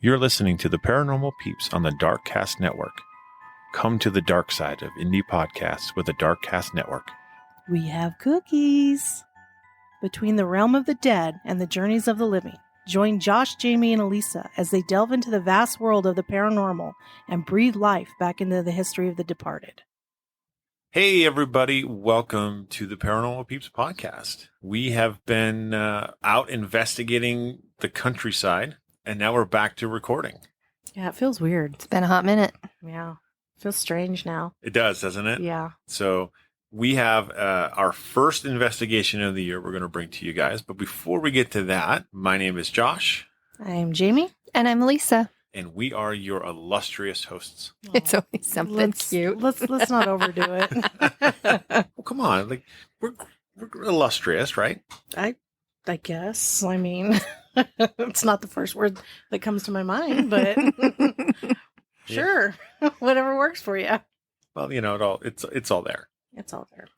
You're listening to the Paranormal Peeps on the Darkcast Network. Come to the dark side of indie podcasts with the Darkcast Network. We have cookies. Between the realm of the dead and the journeys of the living, join Josh, Jamie, and Elisa as they delve into the vast world of the paranormal and breathe life back into the history of the departed. Hey, everybody. Welcome to the Paranormal Peeps podcast. We have been out investigating the countryside, and now we're back to recording. Yeah, it feels weird. It's been a hot minute. Yeah, it feels strange now. It does, doesn't it? Yeah. So we have our first investigation of the year we're going to bring to you guys. But before we get to that, my name is Josh. I'm Jamie. And I'm Lisa. And we are your illustrious hosts. It's always something cute. Let's not overdo it. Well, come on. Like we're illustrious, right? I guess. I mean, it's not the first word that comes to my mind, but sure. Whatever works for you. Well, you know, it's all there. It's all there.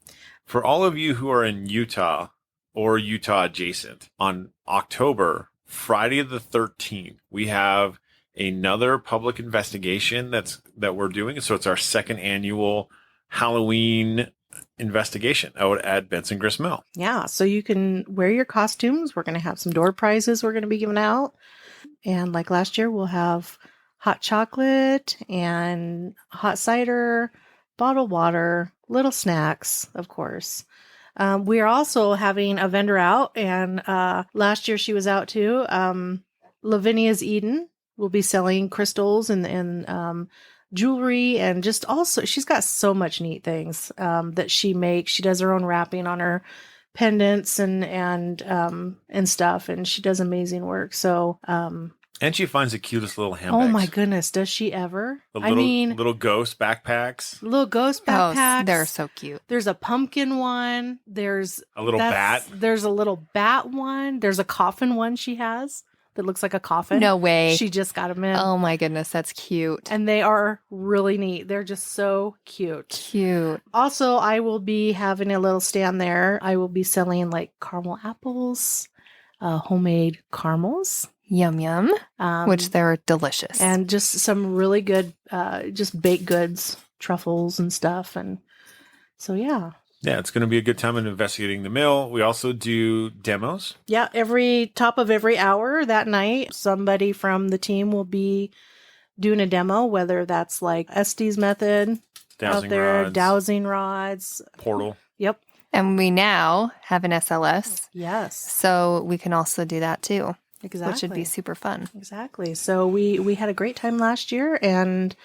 For all of you who are in Utah or Utah adjacent, on October, Friday the 13th, we have another public investigation that we're doing. So it's our second annual Halloween investigation out at Benson Grist Mill. Yeah, so you can wear your costumes. We're going to have some door prizes we're going to be giving out. And like last year, we'll have hot chocolate and hot cider, bottled water, little snacks, of course. We are also having a vendor out, and last year she was out too. Lavinia's Eden will be selling crystals and jewelry, and just also she's got so much neat things that she makes. She does her own wrapping on her pendants and stuff, and she does amazing work. So and she finds the cutest little handbags. oh my goodness, does she ever? Little ghost backpacks. Little ghost backpacks. Oh, they're so cute. There's a pumpkin one. There's A little bat. There's a little bat one. There's a coffin one she has that looks like a coffin. No way. She just got them in. Oh my goodness, that's cute. And they are really neat. They're just so cute. Cute. Also, I will be having a little stand there. I will be selling like caramel apples, homemade caramels. Yum, yum. Which they're delicious. And just some really good, just baked goods, truffles and stuff. And so, yeah. Yeah, it's going to be a good time in investigating the mill. We also do demos. Yeah, every top of every hour that night, somebody from the team will be doing a demo, whether that's like Estes method Dowsing out there, rods. dowsing rods. Portal. Yep. And we now have an SLS. Yes. So we can also do that too. Exactly. Which would be super fun. Exactly. So we had a great time last year, and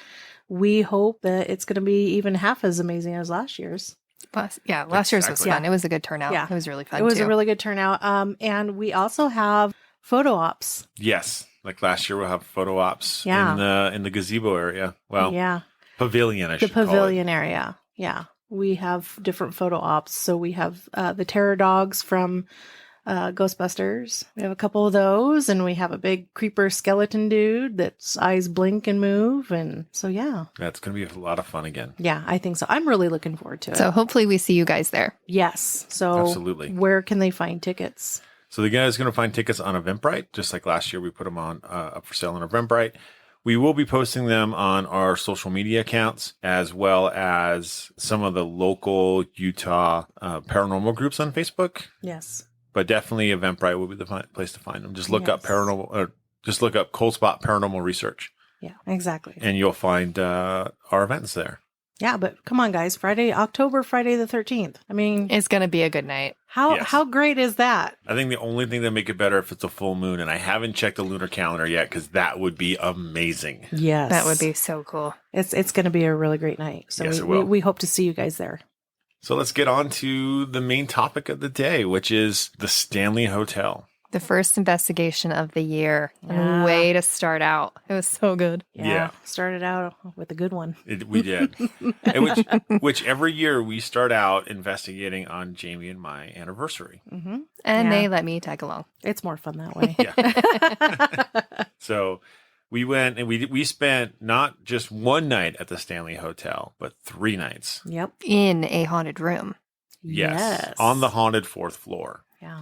we hope that it's going to be even half as amazing as last year's. Last year's was fun. Yeah. It was a good turnout. Yeah. It was really fun It was too. a really good turnout. And we also have photo ops. Yes. Like last year, we'll have photo ops Yeah. in the gazebo area. Well, yeah. pavilion, I The should call it. pavilion area. Yeah. We have different photo ops. So we have the terror dogs from Ghostbusters. We have a couple of those, and we have a big creeper skeleton dude that's eyes blink and move. And so, yeah. That's going to be a lot of fun again. Yeah, I think so. I'm really looking forward to it. So hopefully we see you guys there. Yes. So Absolutely. Where can they find tickets? So the guys are going to find tickets on Eventbrite, just like last year we put them on up for sale on Eventbrite. We will be posting them on our social media accounts, as well as some of the local Utah paranormal groups on Facebook. Yes. But definitely Eventbrite will be the place to find them. Just look up Yes. just look up Cold Spot Paranormal Research, Yeah, exactly. and you'll find our events there. Yeah, but come on, guys. Friday the 13th. I mean, It's going to be a good night. Yes. how great is that? I think the only thing that make it better if it's a full moon, and I haven't checked the lunar calendar yet because that would be amazing. Yes. That would be so cool. It's going to be a really great night. So Yes, it will. we hope to see you guys there. So let's get on to the main topic of the day, which is the Stanley Hotel. The first investigation of the year. Yeah. Way to start out. It was so good. Yeah. Started out with a good one. We did. And which every year we start out investigating on Jamie and my anniversary. Mm-hmm. And Yeah. they let me tag along. It's more fun that way. Yeah. So we went and we spent not just one night at the Stanley Hotel, but 3 nights. Yep. In a haunted room. Yes. On the haunted 4th floor. Yeah.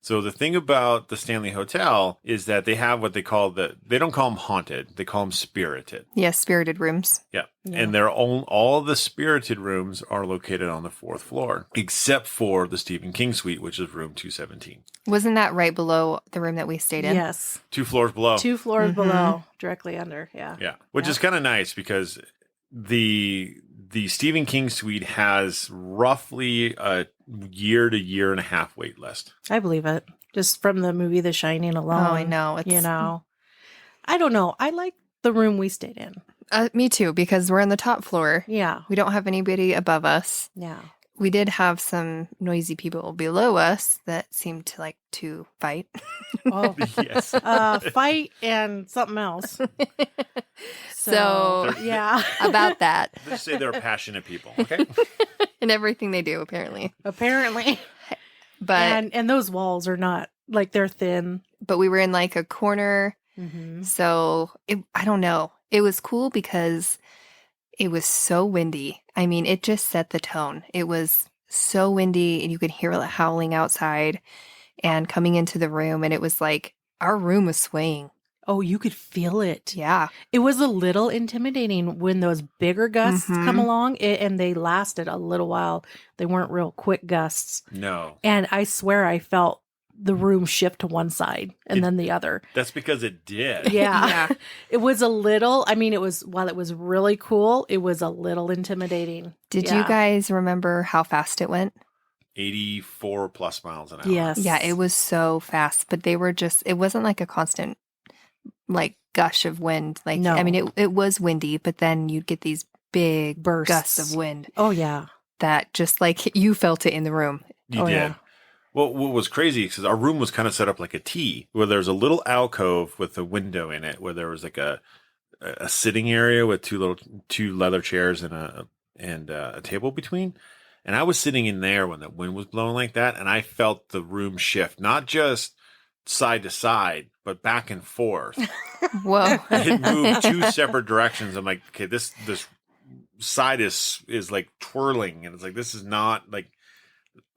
So the thing about the Stanley Hotel is that they have what they call they don't call them haunted, they call them spirited. Yes, spirited rooms. Yeah. Yeah. And they're all the spirited rooms are located on the 4th floor, except for the Stephen King suite, which is room 217. Wasn't that right below the room that we stayed in? Yes. 2 floors below. 2 floors Mhm. below, directly under. Yeah. Yeah. Which Yeah. is kind of nice because the Stephen King suite has roughly a year to year and a half wait list. I believe it. Just from the movie The Shining alone. Oh, I know. You know, I don't know. I like the room we stayed in. Me too, because we're on the top floor. Yeah. We don't have anybody above us. Yeah. We did have some noisy people below us that seemed to like to fight. Oh, Yes. fight and something else. So, yeah. about that Let's say they're passionate people. Okay. and everything they do, apparently. Apparently. But And those walls are not like they're thin. we were in like a corner. Mm-hmm. So I don't know. It was cool because it was so windy. I mean, it just set the tone. It was so windy and you could hear it howling outside and coming into the room. And it was like our room was swaying. Oh, you could feel it. Yeah. It was a little intimidating when those bigger gusts Mhm. come along, and they lasted a little while. They weren't real quick gusts. No. And I swear I felt the room shift to one side and then the other. That's because it did. Yeah. Yeah. It was a little, I mean, while it was really cool, it was a little intimidating. Did Yeah. you guys remember how fast it went? 84 plus miles an hour. Yes. Yeah, it was so fast, but it wasn't like a constant like gush of wind. Like, No. I mean, it was windy, but then you'd get these big Bursts. gusts of wind Oh, yeah. that just like you felt it in the room. You Oh, did. yeah. Well, what was crazy is our room was kind of set up like a T, where there's a little alcove with a window in it, where there was like a sitting area with two leather chairs and a table between. And I was sitting in there when the wind was blowing like that, and I felt the room shift, not just side to side, but back and forth. Whoa. It moved 2 separate directions. I'm like, okay, this side is like twirling, and it's like, this is not like,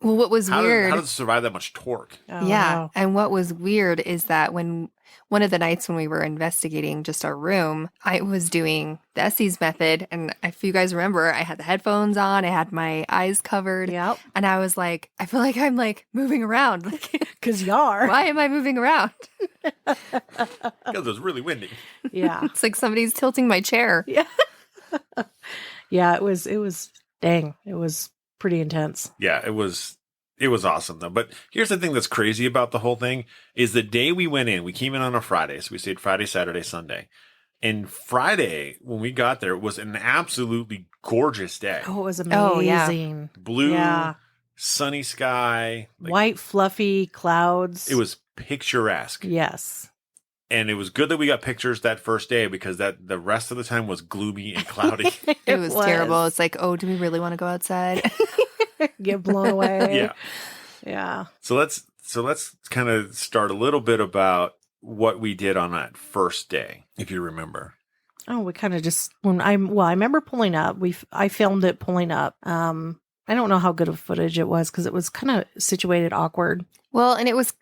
Well, what was weird? how does it survive that much torque? Oh, Yeah. wow. And what was weird is that when one of the nights when we were investigating just our room, I was doing the Essie's method. And if you guys remember, I had the headphones on, I had my eyes covered. Yep. And I was like, I feel like I'm like moving around. Like, Because you are. why am I moving around? Because it was really windy. Yeah. It's like somebody's tilting my chair. Yeah. Yeah, it was dang. It was pretty intense. Yeah, it was awesome though. But here's the thing that's crazy about the whole thing is the day we went in, we came in on a Friday. So we stayed Friday, Saturday, Sunday. And Friday, when we got there, it was an absolutely gorgeous day. Oh, it was Oh, yeah. amazing. Blue, Yeah. sunny sky. Like, White, fluffy clouds. it was picturesque. Yes. And it was good that we got pictures that first day because that the rest of the time was gloomy and cloudy. It was terrible. It's like, oh, do we really want to go outside? Get blown away. Yeah. Yeah. So let's kind of start a little bit about what we did on that first day, if you remember. Oh, we kind of just I remember pulling up. I filmed it pulling up. I don't know how good of footage it was because it was kind of situated awkward. Well, and it was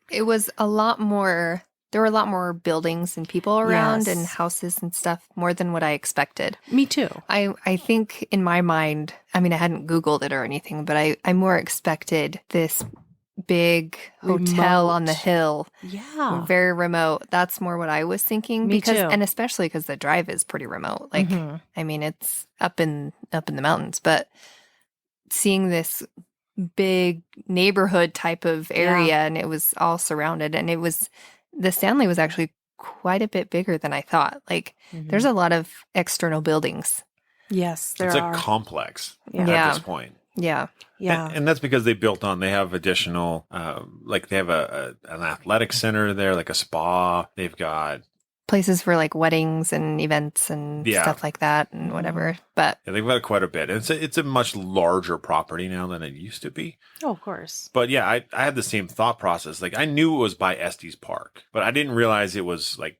a lot more. There were a lot more buildings and people around Yes. and houses and stuff more than what I expected. Me too. I think in my mind, I mean, I hadn't Googled it or anything, but I more expected this big hotel Remote. on the hill, Yeah. very remote. That's more what I was thinking. Me too. And especially because the drive is pretty remote. Like, Mhm. I mean, it's up in the mountains, but seeing this big neighborhood type of area and it was all surrounded, and the Stanley was actually quite a bit bigger than I thought. Like, Mhm. there's a lot of external buildings. Yes, there It's are. a complex Yeah. Yeah. at this point. Yeah. Yeah. And that's because they have additional, like they have an athletic center there, like a spa. They've got, Places for like weddings and events and Yeah. stuff like that and whatever. But yeah, they've got quite a bit. And it's a much larger property now than it used to be. Oh, of course. But yeah, I had the same thought process. Like I knew it was by Estes Park, but I didn't realize it was like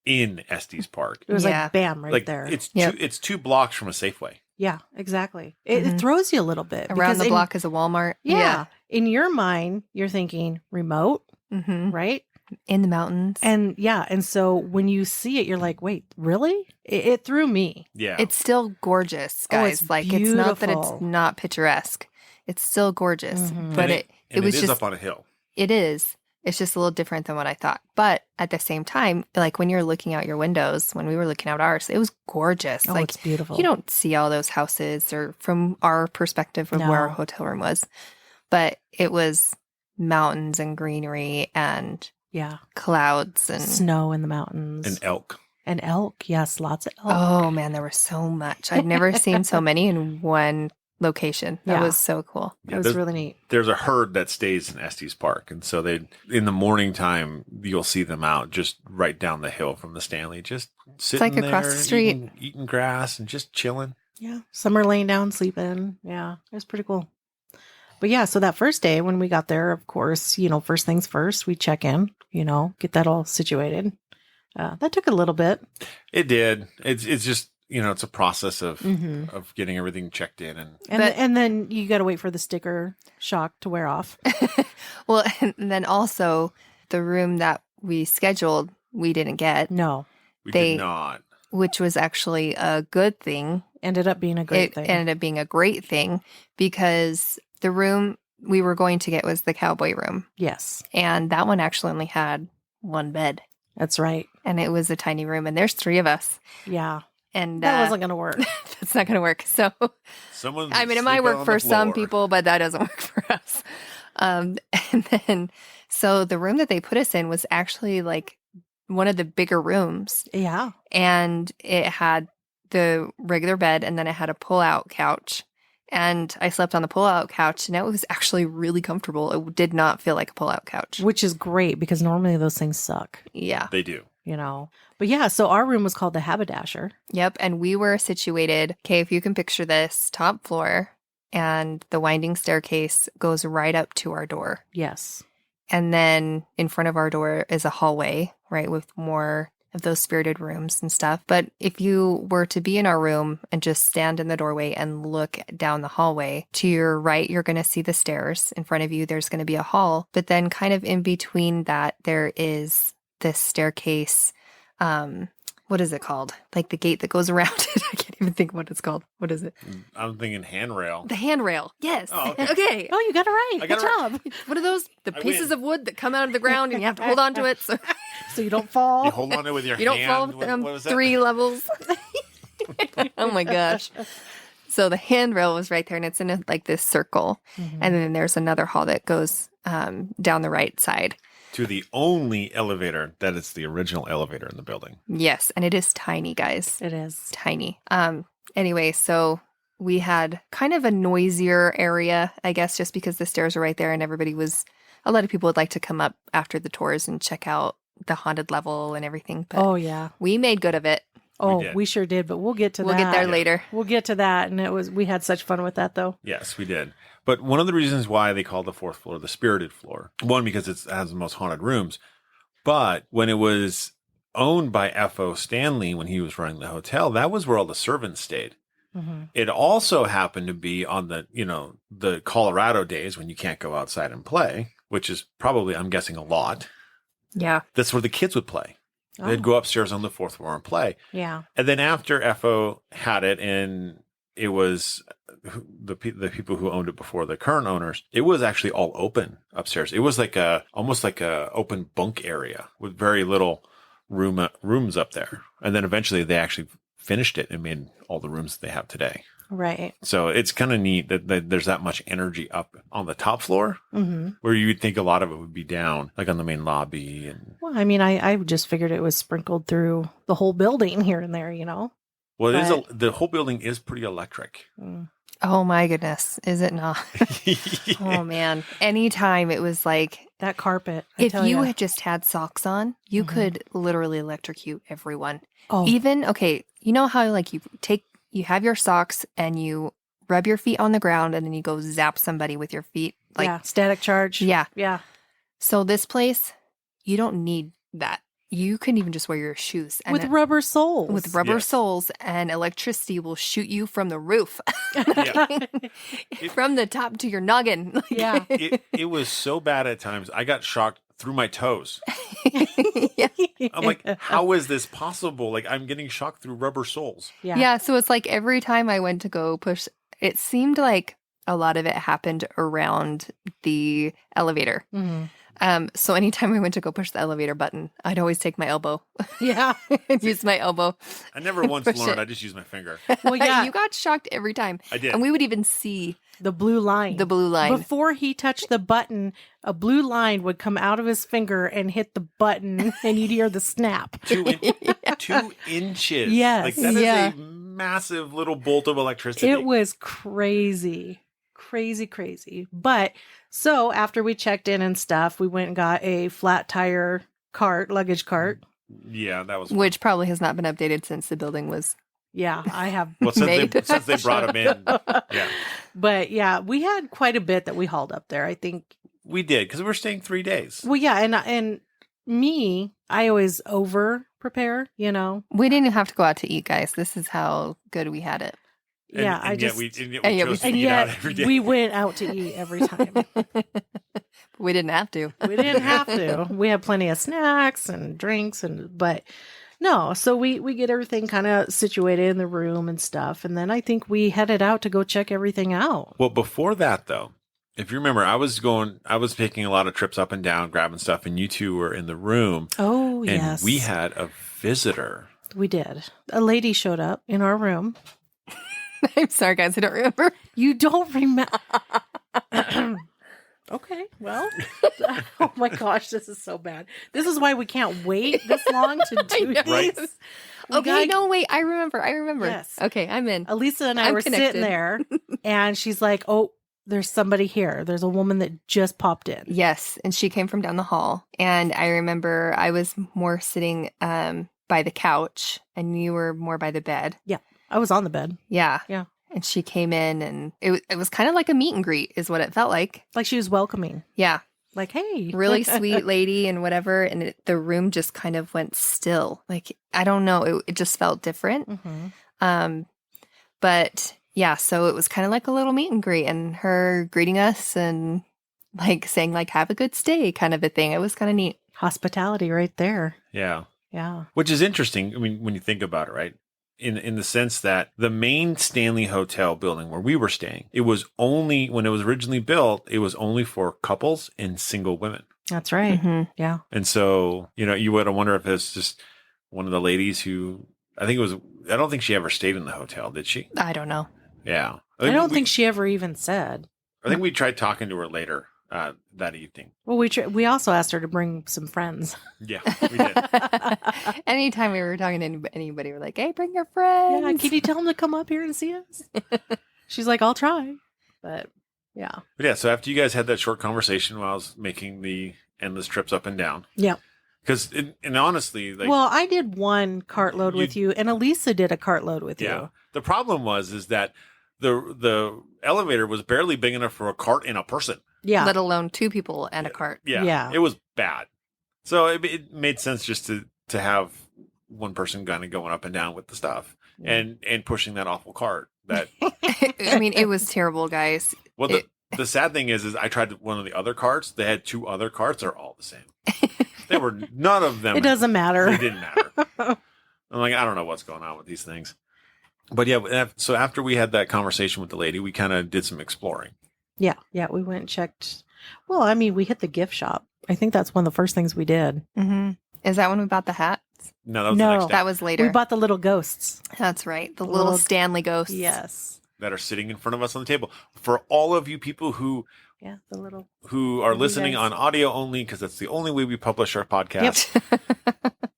in Estes Park. It was Yeah. like bam right like there. it's Yep. it's 2 blocks from a Safeway. Yeah, exactly. It Mhm. throws you a little bit around because the block is a Walmart. Yeah, in your mind, you're thinking remote, Hmm. right? In the mountains. And yeah, and so when you see it, you're like, wait, really? It threw me. Yeah. It's still gorgeous, Oh, guys. it's like, it's not that it's beautiful. not picturesque. It's still gorgeous. Mhm. But And it was is just, up on a hill. it is. It's just a little different than what I thought. But at the same time, like when you're looking out your windows, when we were looking out ours, it was gorgeous. Oh, like it's beautiful. you don't see all those houses or from our perspective of where our No. hotel room was. But it was mountains and greenery and Yeah. clouds and Snow in the mountains. An elk. And elk. Yes, lots of elk. oh man, there was so much. I'd never seen so many in one location. That Yeah. was so cool. It was really neat. There's a herd that stays in Estes Park. And so in the morning time, you'll see them out just right down the hill from the Stanley, just sitting like across there, the street. eating grass and just chilling. Yeah. Some are laying down, sleeping. Yeah. It was pretty cool. But yeah, so that first day when we got there, of course, first things first, we check in, get that all situated. That took a little bit. It did. It's just, it's a process of Mm-hmm. of getting everything checked in. And then you got to wait for the sticker shock to wear off. Well, and then also the room that we scheduled, we didn't get, No. We They- did not. which was actually a good thing. Ended up being a great It thing. ended up being a great thing because the room we were going to get was the cowboy room. Yes, And that one actually only had one bed. that's right. And it was a tiny room. And there's 3 of us. Yeah. And That wasn't going to work. that's not going to work. So, Someone. I mean, it might work for some people, but that doesn't work for us. And then, so the room that they put us in was actually like one of the bigger rooms. Yeah. And it had the regular bed and then it had a pull-out couch. And I slept on the pull-out couch and it was actually really comfortable. It did not feel like a pull-out couch. Which is great because normally those things suck, Yeah. They do. But yeah, so our room was called the Haberdasher. Yep. And we were situated, okay, if you can picture this, top floor, and the winding staircase goes right up to our door. Yes. And then in front of our door is a hallway, right, with more of those spirited rooms and stuff. But if you were to be in our room and just stand in the doorway and look down the hallway, to your right, you're going to see the stairs. In front of you, there's going to be a hall. But then kind of in between that, there is this staircase. What is it called? Like the gate that goes around it. I can't even think what it's called. What is it? I'm thinking handrail. The handrail. Yes. Oh, okay. Okay. Oh, you got it right. I Good got it job. What are those? The I pieces win. of wood that come out of the ground and you have to hold on to it. So So you don't fall. You hold on to it with your you don't hand. fall with What them was that? 3 levels. Oh my gosh. So the handrail was right there and it's in like this circle. Mhm. And then there's another hall that goes down the right side. To the only elevator that is the original elevator in the building. Yes. And it is tiny, guys. It is. Tiny. Anyway, so we had kind of a noisier area, I guess, just because the stairs were right there and a lot of people would like to come up after the tours and check out the haunted level and everything. But Oh, yeah. we made good of it. Oh, did. we sure did, but we'll get to We'll that. get there later. We'll get to that. And we had such fun with that though. Yes, we did. But one of the reasons why they call the 4th floor the spirited floor, one, because it has the most haunted rooms. But when it was owned by F.O. Stanley, when he was running the hotel, that was where all the servants stayed. Mm-hmm. It also happened to be on the Colorado days when you can't go outside and play, which is probably, I'm guessing, a lot. Yeah. That's where the kids would play. They'd go upstairs on the 4th floor and play. Yeah. And then after FO had it, and it was the people who owned it before the current owners, it was actually all open upstairs. It was like almost like a open bunk area with very little rooms up there. And then eventually they actually finished it and made all the rooms that they have today. Right. So it's kind of neat that there's that much energy up on the top floor, Mm-hmm. where you would think a lot of it would be down, like on the main lobby. And Well, I mean, I just figured it was sprinkled through the whole building here and there, well, But- the whole building is pretty electric. Mm. Oh my goodness. Is it not? Oh man. Anytime it was like, That carpet. I if tell you ya. had just had socks on, you Mhm. could literally electrocute everyone. Oh, Even, okay, you know how like you have your socks and you rub your feet on the ground and then you go zap somebody with your feet. Like, yeah. Static charge. yeah. Yeah. So this place, you don't need that. You can even just wear your shoes and With rubber soles. with rubber Yes. soles, and electricity will shoot you from the roof, Yeah. from the top to your noggin. Yeah. It was so bad at times. I got shocked through my toes. Yeah. I'm like, how is this possible? Like, I'm getting shocked through rubber soles. Yeah, so it's like every time I went to go push, it seemed like a lot of it happened around the elevator. Mhm. So anytime I went to go push the elevator button, I'd always take my elbow Yeah. and use my elbow. I never once Push learned. it. I just use my finger. Well, yeah. You got shocked every time. I did. And we would even see The blue line. the blue line. Before he touched the button, a blue line would come out of his finger and hit the button, and you'd hear the snap. 2 inches. Yes. Like, that is Yeah. a massive little bolt of electricity. It was crazy. Crazy. But so after we checked in and stuff, we went and got a flat tire luggage cart. Yeah, that was Which probably has not been updated since the building was. Yeah, I have. well, made. since they brought them in. Yeah, But yeah, we had quite a bit that we hauled up there. I think. we did because we were staying 3 days. Well, yeah, and me, I always over prepare. We didn't have to go out to eat, guys. This is how good we had it. Yeah, and I yet just. we chose and yet to and eat out yet every day. we went out to eat every time. We didn't have to. We didn't have to. We had plenty of snacks and drinks, but no. So we get everything kind of situated in the room and stuff, and then I think we headed out to go check everything out. Well, before that, though, if you remember, I was taking a lot of trips up and down, grabbing stuff, and you two were in the room. Oh, and yes. we had a visitor. We did. A lady showed up in our room. I'm sorry, guys. I don't remember. You don't remember? Okay, well, oh my gosh, this is so bad. This is why we can't wait this long to do know. this. Right. We Okay, gotta- no, wait. I remember. Yes. Okay, I'm in. Elisa and I I'm were connected. sitting there, and she's like, "Oh, there's somebody here. There's a woman that just popped in." Yes, and she came from down the hall. And I remember I was more sitting by the couch, and you were more by the bed. I was on the bed, Yeah. Yeah. And she came in, and it was kind of like a meet and greet is what it felt like. like she was welcoming, Yeah. like, "Hey, Really sweet lady and whatever. And the room just kind of went still. Like, I don't know. It just felt different. Mhm. But yeah, so it was kind of like a little meet and greet and her greeting us and like saying like, have a good stay kind of a thing. It was kind of neat. Hospitality, right there." Yeah. Yeah, Which is interesting. I mean, when you think about it, right? In the sense that the main Stanley Hotel building where we were staying, it was only, when it was originally built, it was only for couples and single women. that's right. Mhm. Yeah, And so, you would wonder if it's just one of the ladies who, I don't think she ever stayed in the hotel, did she? I don't know. Yeah. I don't think she ever even said. I think we tried talking to her later that evening. Well, we also asked her to bring some friends. Yeah, we did. Anytime we were talking to anybody, we're like, hey, bring your friends. Yeah, can you tell them to come up here and see us? She's like, "I'll try," but yeah, But yeah, so after you guys had that short conversation while I was making the endless trips up and down. yeah. Because, and honestly, like, Well, I did one cartload with you, and Elisa did a cartload with yeah, you. the problem is that the elevator was barely big enough for a cart and a person. Yeah, Let alone 2 people and a cart. Yeah, Yeah. it was bad. So it made sense just to have one person kind of going up and down with the stuff and pushing that awful cart. That I mean, it was terrible, guys. well, the sad thing is I tried one of the other carts. They had 2 other carts. They're all the same. They were none of them. it doesn't They matter. didn't matter. I'm like, I don't know what's going on with these things. But yeah, so after we had that conversation with the lady, we kind of did some exploring. Yeah, we went and checked. Well, I mean, we hit the gift shop. I think that's one of the first things we did. Mm-hmm. Is that when we bought the hats? No, that was No. the next day. That was later. We bought the little ghosts. That's right. The little Stanley ghosts. Yes. That are sitting in front of us on the table. For all of you people who Yeah, the little. are You listening guys- on audio only, because that's the only way we publish our podcast,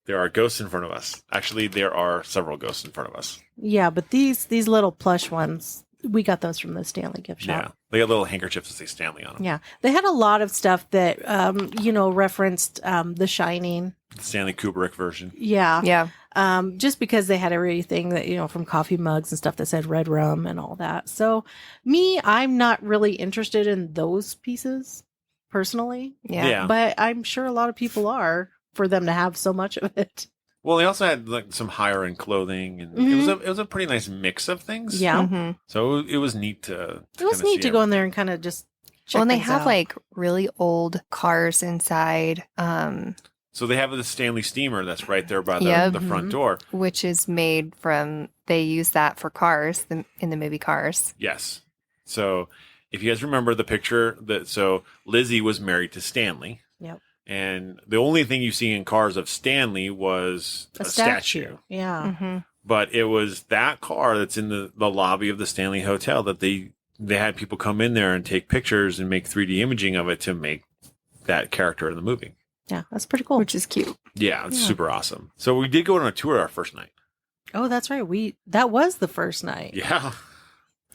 there are ghosts in front of us. Actually, there are several ghosts in front of us. Yeah, but these little plush ones, we got those from the Stanley gift Yeah. shop. They got little handkerchiefs that say Stanley on them. Yeah, they had a lot of stuff that referenced The Shining. The Stanley Kubrick version. Yeah, Yeah. just because they had everything that from coffee mugs and stuff that said red rum and all that. So I'm not really interested in those pieces personally, Yeah. but I'm sure a lot of people are, for them to have so much of it. Well, they also had like some higher end clothing, and it was a pretty nice mix of things. Yeah. Mhm. So it was neat to. It was kinda neat see to go in there and kind of just Well, and they things have out. like really old cars inside, So they have the Stanley steamer that's right there by the, Yep. the front door. which is made from, they use that for cars in the movie Cars. Yes. So if you guys remember the picture, so Lizzie was married to Stanley. Yep. And the only thing you see in Cars of Stanley was a statue. Yeah. Mm-hmm. But it was that car that's in the lobby of the Stanley Hotel that they had people come in there and take pictures and make 3D imaging of it to make that character in the movie. Yeah, that's pretty cool. Which is cute. Yeah, it's Yeah. super awesome. So we did go on a tour our first night. Oh, that's right. That was the first night. Yeah.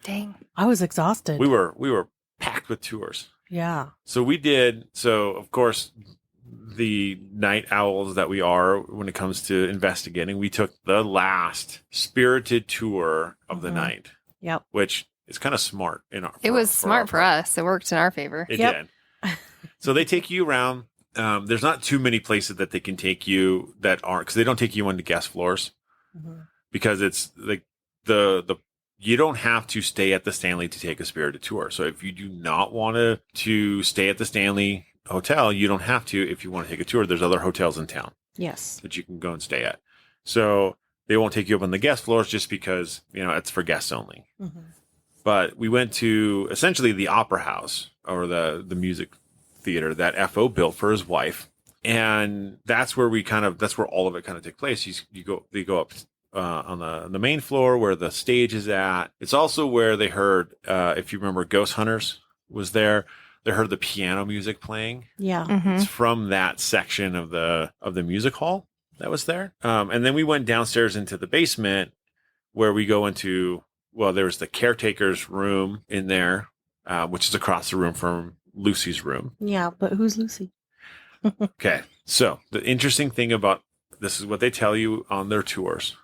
Dang. I was exhausted. We were packed with tours. Yeah. So we did. So of course, the night owls that we are when it comes to investigating, we took the last spirited tour of the Mhm. night, Yep. which is kind of smart. It was smart for us. It worked in our favor. It Yep. did. So they take you around. There's not too many places that they can take you that aren't, because they don't take you onto guest floors, Mhm. because it's like the you don't have to stay at the Stanley to take a spirited tour. So if you do not want to stay at the Stanley Hotel, you don't have to. If you want to take a tour, there's other hotels in town Yes. that you can go and stay at. So they won't take you up on the guest floors just because, it's for guests only. Mhm. But we went to essentially the opera house, or the music theater that FO built for his wife. And that's where that's where all of it kind of took place. They go up on the main floor where the stage is at. It's also where they heard, if you remember, Ghost Hunters was there. They heard the piano music playing. Yeah. Mm-hmm. It's from that section of the music hall that was there. And then we went downstairs into the basement where we go into, well, there was the caretaker's room in there, which is across the room from Lucy's room. Yeah. But who's Lucy? Okay. So the interesting thing about this is what they tell you on their tours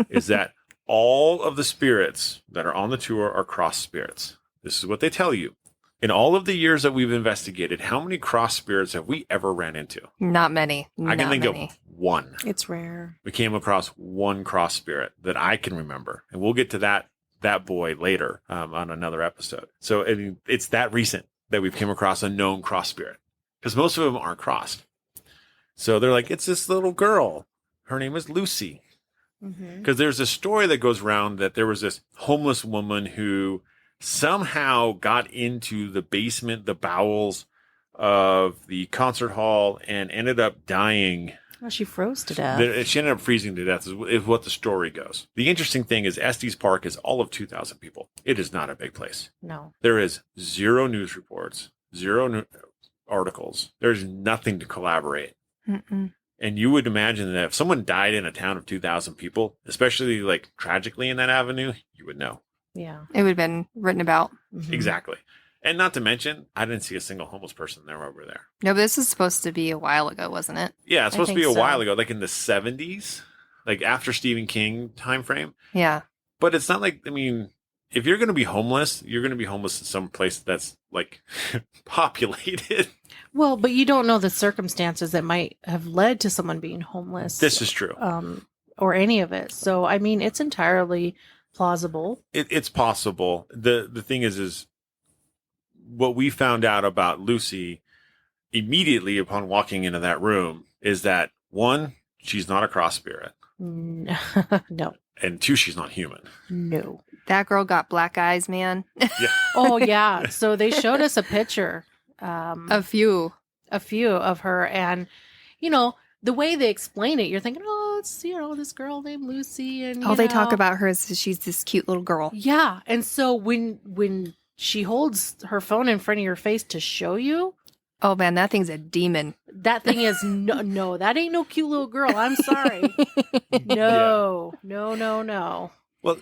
is that all of the spirits that are on the tour are cross spirits. This is what they tell you. In all of the years that we've investigated, how many cross spirits have we ever ran into? Not many. I can Not think many. of one. It's rare. We came across one cross spirit that I can remember. And we'll get to that boy later on another episode. So it's that recent that we've come across a known cross spirit, because most of them aren't crossed. So they're like, it's this little girl. Her name is Lucy. Mm-hmm. Because there's a story that goes around that there was this homeless woman who somehow got into the basement, the bowels of the concert hall, and ended up dying. Oh, she froze to death. She ended up freezing to death, is what the story goes. The interesting thing is Estes Park is all of 2,000 people. It is not a big place. No. There is zero news reports, zero articles. There's nothing to collaborate. Mm-mm. And you would imagine that if someone died in a town of 2,000 people, especially like tragically in that avenue, you would know. Yeah. It would have been written about. Mhm. Exactly. And not to mention, I didn't see a single homeless person there over there. No, but this was supposed to be a while ago, wasn't it? Yeah, it's I supposed to be a think so. while ago, like in the 70s, like after Stephen King time frame. Yeah. But it's not like, if you're going to be homeless, you're going to be homeless in some place that's like populated. Well, but you don't know the circumstances that might have led to someone being homeless. This is true. Or any of it. So, it's entirely plausible. It's possible. The thing is what we found out about Lucy immediately upon walking into that room is that, one, she's not a cross spirit, No. and two, she's not human. No. That girl got black eyes, man. Yeah. Oh, yeah. So they showed us a picture. A few. A few of her. And, the way they explain it, you're thinking, oh, it's, this girl named Lucy. And They talk about her as she's this cute little girl. Yeah. And so when she holds her phone in front of your face to show you, Oh, man, that thing's a demon. that thing is no, that ain't no cute little girl. I'm sorry. No. No. Well,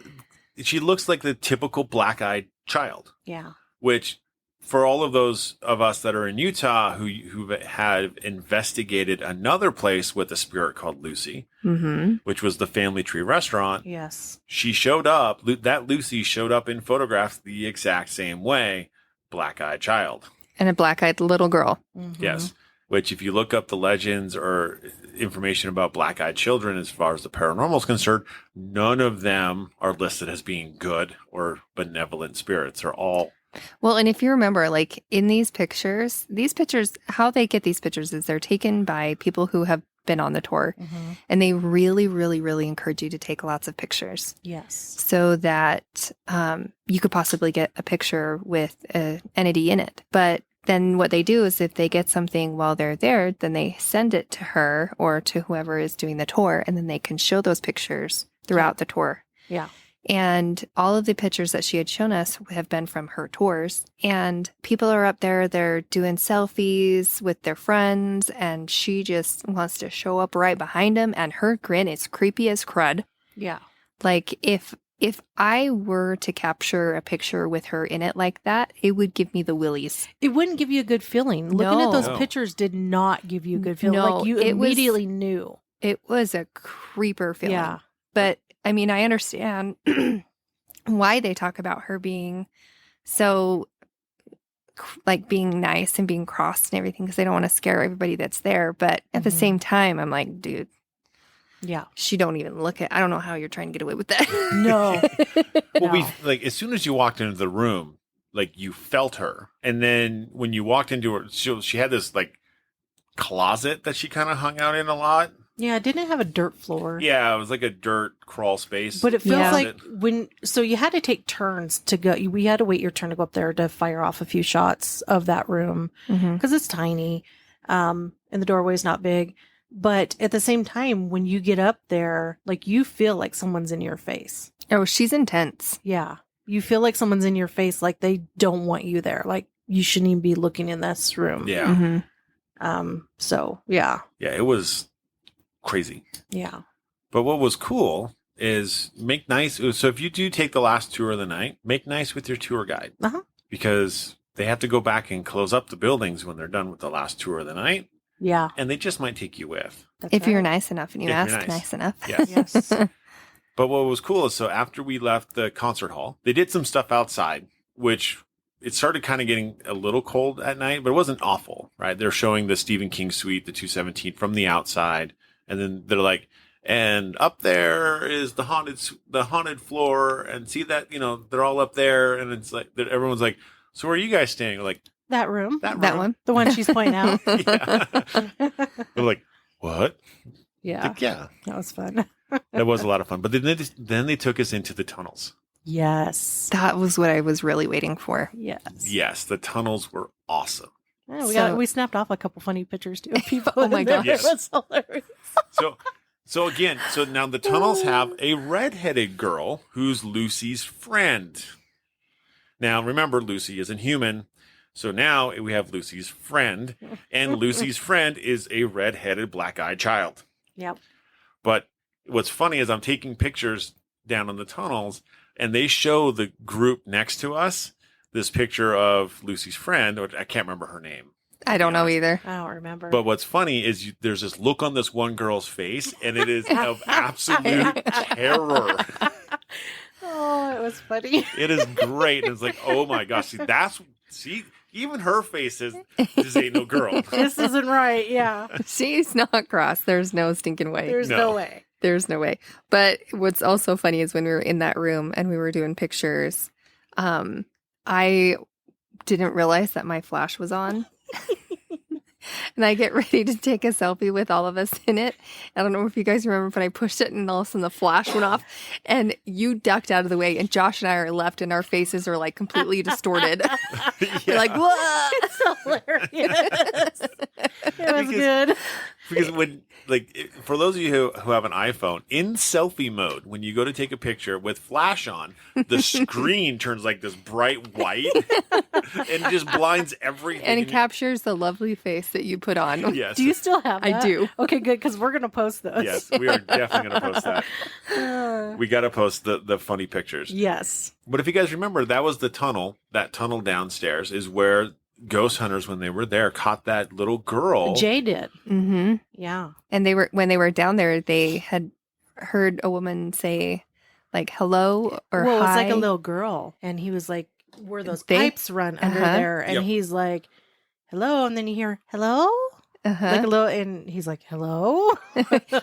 she looks like the typical black-eyed child, Yeah. which for all of those of us that are in Utah who have investigated another place with a spirit called Lucy, Mm-hmm. which was the Family Tree Restaurant, Yes. she showed up. That Lucy showed up in photographs the exact same way, black-eyed child. And a black-eyed little girl. Mhm. Yes. Which, if you look up the legends or information about black-eyed children as far as the paranormal is concerned, none of them are listed as being good or benevolent spirits. They're all Well, and if you remember, like in these pictures, how they get these pictures is they're taken by people who have been on the tour, and they really, really, really encourage you to take lots of pictures. Yes. So that you could possibly get a picture with an entity in it. But then what they do is if they get something while they're there, then they send it to her or to whoever is doing the tour, and then they can show those pictures throughout the tour. Yeah. And all of the pictures that she had shown us have been from her tours. And people are up there, they're doing selfies with their friends, and she just wants to show up right behind them. And her grin is creepy as crud. Yeah. Like if I were to capture a picture with her in it like that, it would give me the willies. It wouldn't give you a good feeling. Looking at those No. pictures did not give you a good feeling. No, Like you it was- immediately knew. It was a creeper feeling. Yeah. But I mean, I understand why they talk about her being so like being nice and being cross and everything, because they don't want to scare everybody that's there. But at the Mhm. same time, I'm like, dude, Yeah. she don't even look at. I don't know how you're trying to get away with that. No. Well, No. like as soon as you walked into the room, like you felt her, and then when you walked into her, she had this like closet that she kind of hung out in a lot. Yeah, it didn't have a dirt floor. Yeah, it was like a dirt crawl space. But it feels Yeah. like so you had to take turns to go. We had to wait your turn to go up there to fire off a few shots of that room Mhm. because it's tiny, and the doorway is not big. But at the same time, when you get up there, like you feel like someone's in your face. Oh, she's intense. Yeah, you feel like someone's in your face, like they don't want you there. Like you shouldn't even be looking in this room. yeah, Mhm. So yeah, yeah, it was crazy. yeah, But what was cool is make nice. So if you do take the last tour of the night, make nice with your tour guide Uh-huh. because they have to go back and close up the buildings when they're done with the last tour of the night, yeah. and they just might take you with. That's If you're right. nice enough and you If you're ask nice. nice enough. Yes. Yes. But what was cool is so after we left the concert hall, they did some stuff outside, which it started kind of getting a little cold at night, but it wasn't awful, right? They're showing the Stephen King suite, the 217 from the outside. And then they're like, and up there is the haunted floor. And see that, they're all up there. And it's like, everyone's like, so where are you guys staying? We're like, That room, that room. That one. the one she's pointing out. Yeah. They're like, what? Yeah, Like, yeah, that was fun. that was a lot of fun. But then they took us into the tunnels. Yes. That was what I was really waiting for. Yes. Yes, the tunnels were awesome. Yeah, we snapped off a couple funny pictures too of people. Oh my in there. gosh. Yes. It was hilarious. So now the tunnels have a redheaded girl who's Lucy's friend. Now remember, Lucy isn't human. So now we have Lucy's friend, and Lucy's friend is a redheaded black-eyed child. Yep. But what's funny is I'm taking pictures down in the tunnels, and they show the group next to us this picture of Lucy's friend, which I can't remember her name. I don't know either. I don't remember. But what's funny is there's this look on this one girl's face, and it is of absolute terror. Oh, it was funny. It is great. And it's like, oh my gosh, see, even her face is, this ain't no girl. This isn't right. Yeah. She's not cross. There's no stinking way. There's No. no way. There's no way. But what's also funny is when we were in that room and we were doing pictures, I didn't realize that my flash was on. And I get ready to take a selfie with all of us in it. I don't know if you guys remember, but I pushed it and all of a sudden the flash went off and you ducked out of the way and Josh and I are left and our faces are like completely distorted. We're like, what? It's hilarious. It was Because- good. Because for those of you who have an iPhone, in selfie mode, when you go to take a picture with flash on, the screen turns like this bright white and just blinds everything. And it captures the lovely face that you put on. Yes. Do you still have I that? do. Okay, good, because we're going to post those. Yes, we are definitely going to post that. We got to post the funny pictures. Yes. But if you guys remember, that was the tunnel. That tunnel downstairs is where ghost hunters, when they were there, caught that little girl. Jay did. Mm-hmm. Yeah. And when they were down there, they had heard a woman say, like, hello or well, it was hi. like a little girl, and he was like, where those They- pipes run under Uh-huh. there, and Yep. he's like, hello, and then you hear hello, Uh-huh. like a little, and he's like, hello.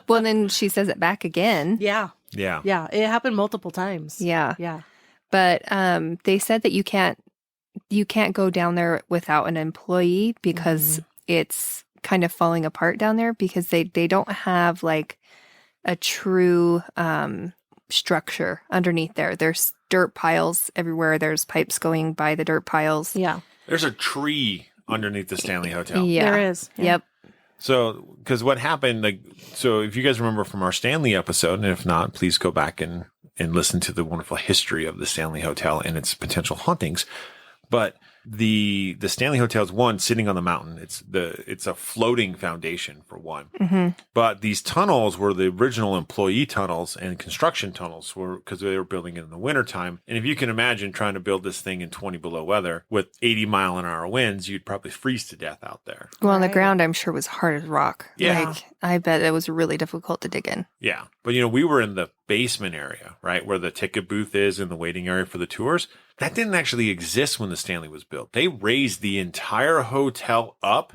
Well, and then she says it back again. Yeah. Yeah. Yeah. It happened multiple times. Yeah. Yeah. But they said that you can't you can't go down there without an employee because it's kind of falling apart down there because they don't have like a true structure underneath there. There's dirt piles everywhere. There's pipes going by the dirt piles. Yeah. There's a tree underneath the Stanley Hotel. Yeah. There is. Yeah. Yep. So, because what happened, like, so if you guys remember from our Stanley episode, and if not, please go back and listen to the wonderful history of the Stanley Hotel and its potential hauntings. But the Stanley Hotel is one sitting on the mountain. It's a floating foundation for one. But these tunnels were the original employee tunnels and construction tunnels because they were building it in the wintertime. And if you can imagine trying to build this thing in 20 below weather with 80-mile-an-hour winds, you'd probably freeze to death out there. Well, on the Right. ground, I'm sure was hard as rock. Yeah. Like, I bet it was really difficult to dig in. Yeah. But, we were in the basement area, right, where the ticket booth is and the waiting area for the tours. That didn't actually exist when the Stanley was built. They raised the entire hotel up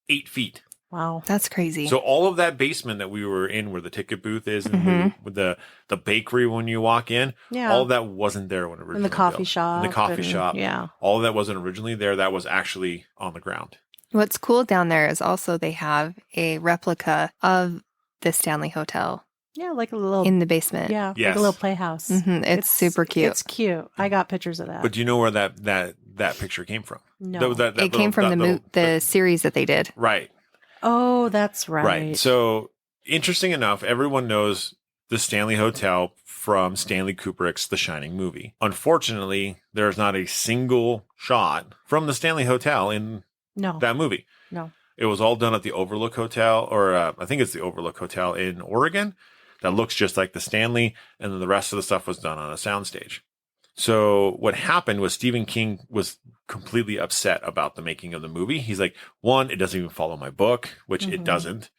8 feet. Wow. That's crazy. So all of that basement that we were in where the ticket booth is and with the bakery when you walk in, Yeah. all of that wasn't there when originally In the coffee built. shop. In the coffee and- shop. Yeah. All of that wasn't originally there. That was actually on the ground. What's cool down there is also they have a replica of the Stanley Hotel Yeah, like a little in the basement. yeah, like Yes. a little playhouse. It's super cute. It's cute. I got pictures of that. But do you know where that picture came from? No. That It came from the series that they did. Right. Oh, that's right. Right. So interesting enough, everyone knows the Stanley Hotel from Stanley Kubrick's The Shining movie. Unfortunately, there's not a single shot from the Stanley Hotel in No. that movie. No. It was all done at the Overlook Hotel, or I think it's the Overlook Hotel in Oregon that looks just like the Stanley. And then the rest of the stuff was done on a soundstage. So what happened was Stephen King was completely upset about the making of the movie. He's like, one, it doesn't even follow my book, which it doesn't.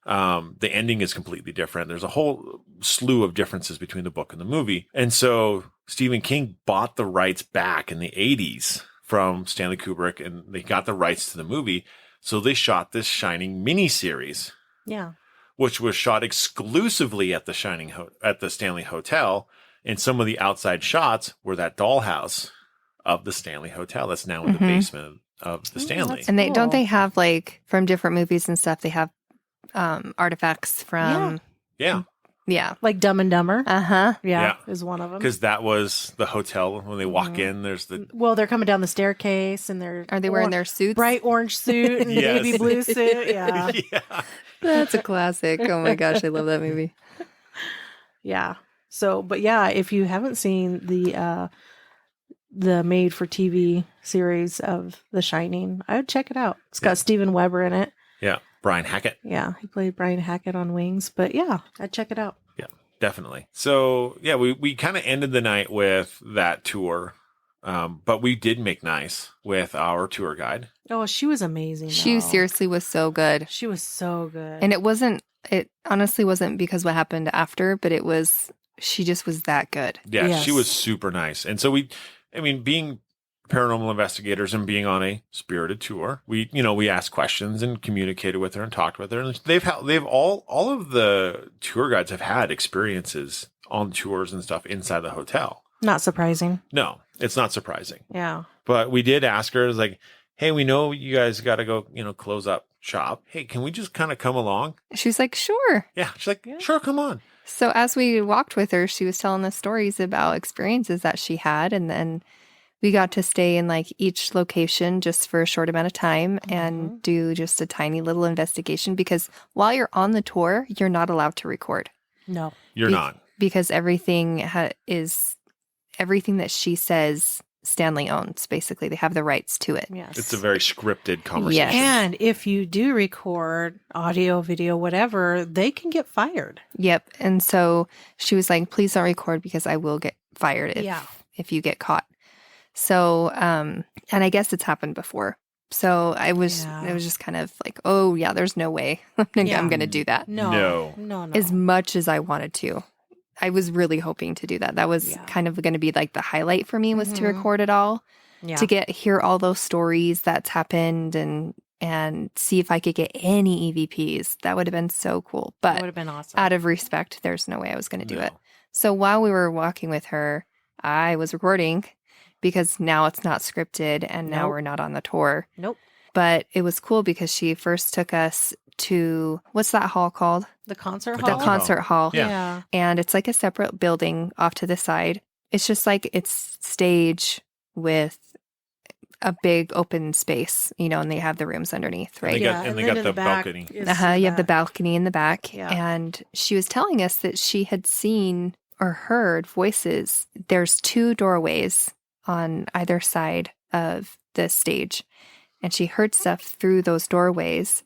The ending is completely different. There's a whole slew of differences between the book and the movie. And so Stephen King bought the rights back in the 80s from Stanley Kubrick, and they got the rights to the movie. So they shot this Shining miniseries, Yeah. which was shot exclusively at the at the Stanley Hotel. And some of the outside shots were that dollhouse of the Stanley Hotel that's now in the basement of the Stanley. that's- And Cool. don't they have like from different movies and stuff, they have artifacts from Yeah. yeah. Like Dumb and Dumber. Uh-huh. Yeah, is one of them. Because that was the hotel when they walk in. There's the Well, they're coming down the staircase and they're Are they wearing their suits? bright orange suit and Yes. navy blue suit. Yeah. yeah. That's a classic. Oh my gosh, I love that movie. Yeah. So, but yeah, if you haven't seen the made for TV series of The Shining, I would check it out. It's got Steven Weber in it. Yeah. Brian Hackett. Yeah, he played Brian Hackett on Wings. But yeah, I'd check it out. Yeah, definitely. So yeah, we kind of ended the night with that tour. But we did make nice with our tour guide. Oh, she was amazing. She though. seriously was so good. She was so good. And it honestly wasn't because what happened after, but she just was that good. Yeah, Yes. she was super nice. And so being paranormal investigators and being on a spirited tour, we asked questions and communicated with her and talked with her. And they've all of the tour guides have had experiences on tours and stuff inside the hotel. Not surprising. No, it's not surprising. Yeah. But we did ask her, like, hey, we know you guys got to go, close up shop. Hey, can we just kind of come along? She was like, sure. Yeah. She's like, sure, come on. So as we walked with her, she was telling us stories about experiences that she had. And then we got to stay in like each location just for a short amount of time and do just a tiny little investigation because while you're on the tour, you're not allowed to record. No. You're not. Because everything is everything that she says Stanley owns. Basically, they have the rights to it. Yes. It's a very scripted conversation. Yes. And if you do record audio, video, whatever, they can get fired. Yep. And so she was like, please don't record because I will get fired if you get caught. So, and I guess it's happened before. So it was just kind of like, oh yeah, there's no way I'm going to do that. No. As much as I wanted to. I was really hoping to do that. That was kind of going to be like the highlight for me was to record it all, to hear all those stories that's happened and see if I could get any EVPs. That would have been so cool. But That would have been awesome. out of respect, there's no way I was going to do it. So while we were walking with her, I was recording because now it's not scripted and now Nope. we're not on the tour. Nope. But it was cool because she first took us to, what's that hall called? The concert The hall. The concert hall. Yeah. And it's like a separate building off to the side. It's just like it's stage with a big open space, you know, and they have the rooms underneath, right? And they got in the back balcony. is You have the balcony in the back. Yeah. And she was telling us that she had seen or heard voices. There's 2 doorways on either side of the stage. And she heard stuff through those doorways.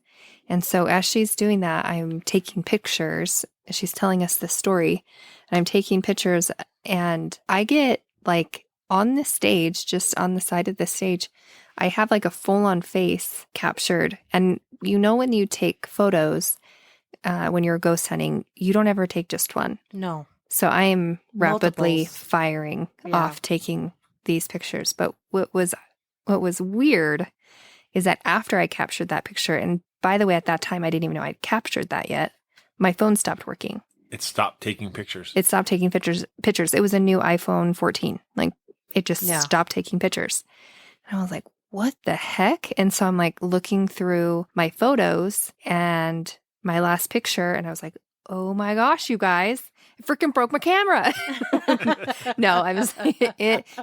And so as she's doing that, I'm taking pictures. She's telling us the story. And I'm taking pictures. And I get like on the stage, just on the side of the stage, I have like a full-on face captured. And you know when you take photos, when you're ghost hunting, you don't ever take just one. No. So I am rapidly Multiples. firing Yeah. off taking these pictures. But what was weird is that after I captured that picture, and by the way, at that time, I didn't even know I'd captured that yet, my phone stopped working. It stopped taking pictures. It stopped taking pictures. It was a new iPhone 14. Like, it just stopped taking pictures. And I was like, what the heck? And so I'm like looking through my photos and my last picture, and I was like, oh my gosh, you guys, I freaking broke my camera. No, I was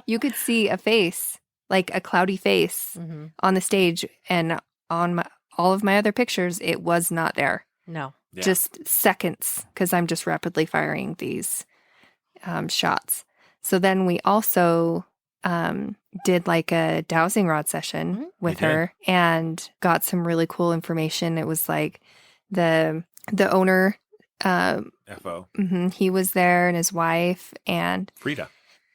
you could see a face, like a cloudy face Mhm. on the stage, and on all of my other pictures, it was not there. No. Yeah. Just seconds, because I'm just rapidly firing these shots. So then we also did like a dowsing rod session Mhm. with We did. her and got some really cool information. It was like the owner, FO. he was there, and his wife, and Frida.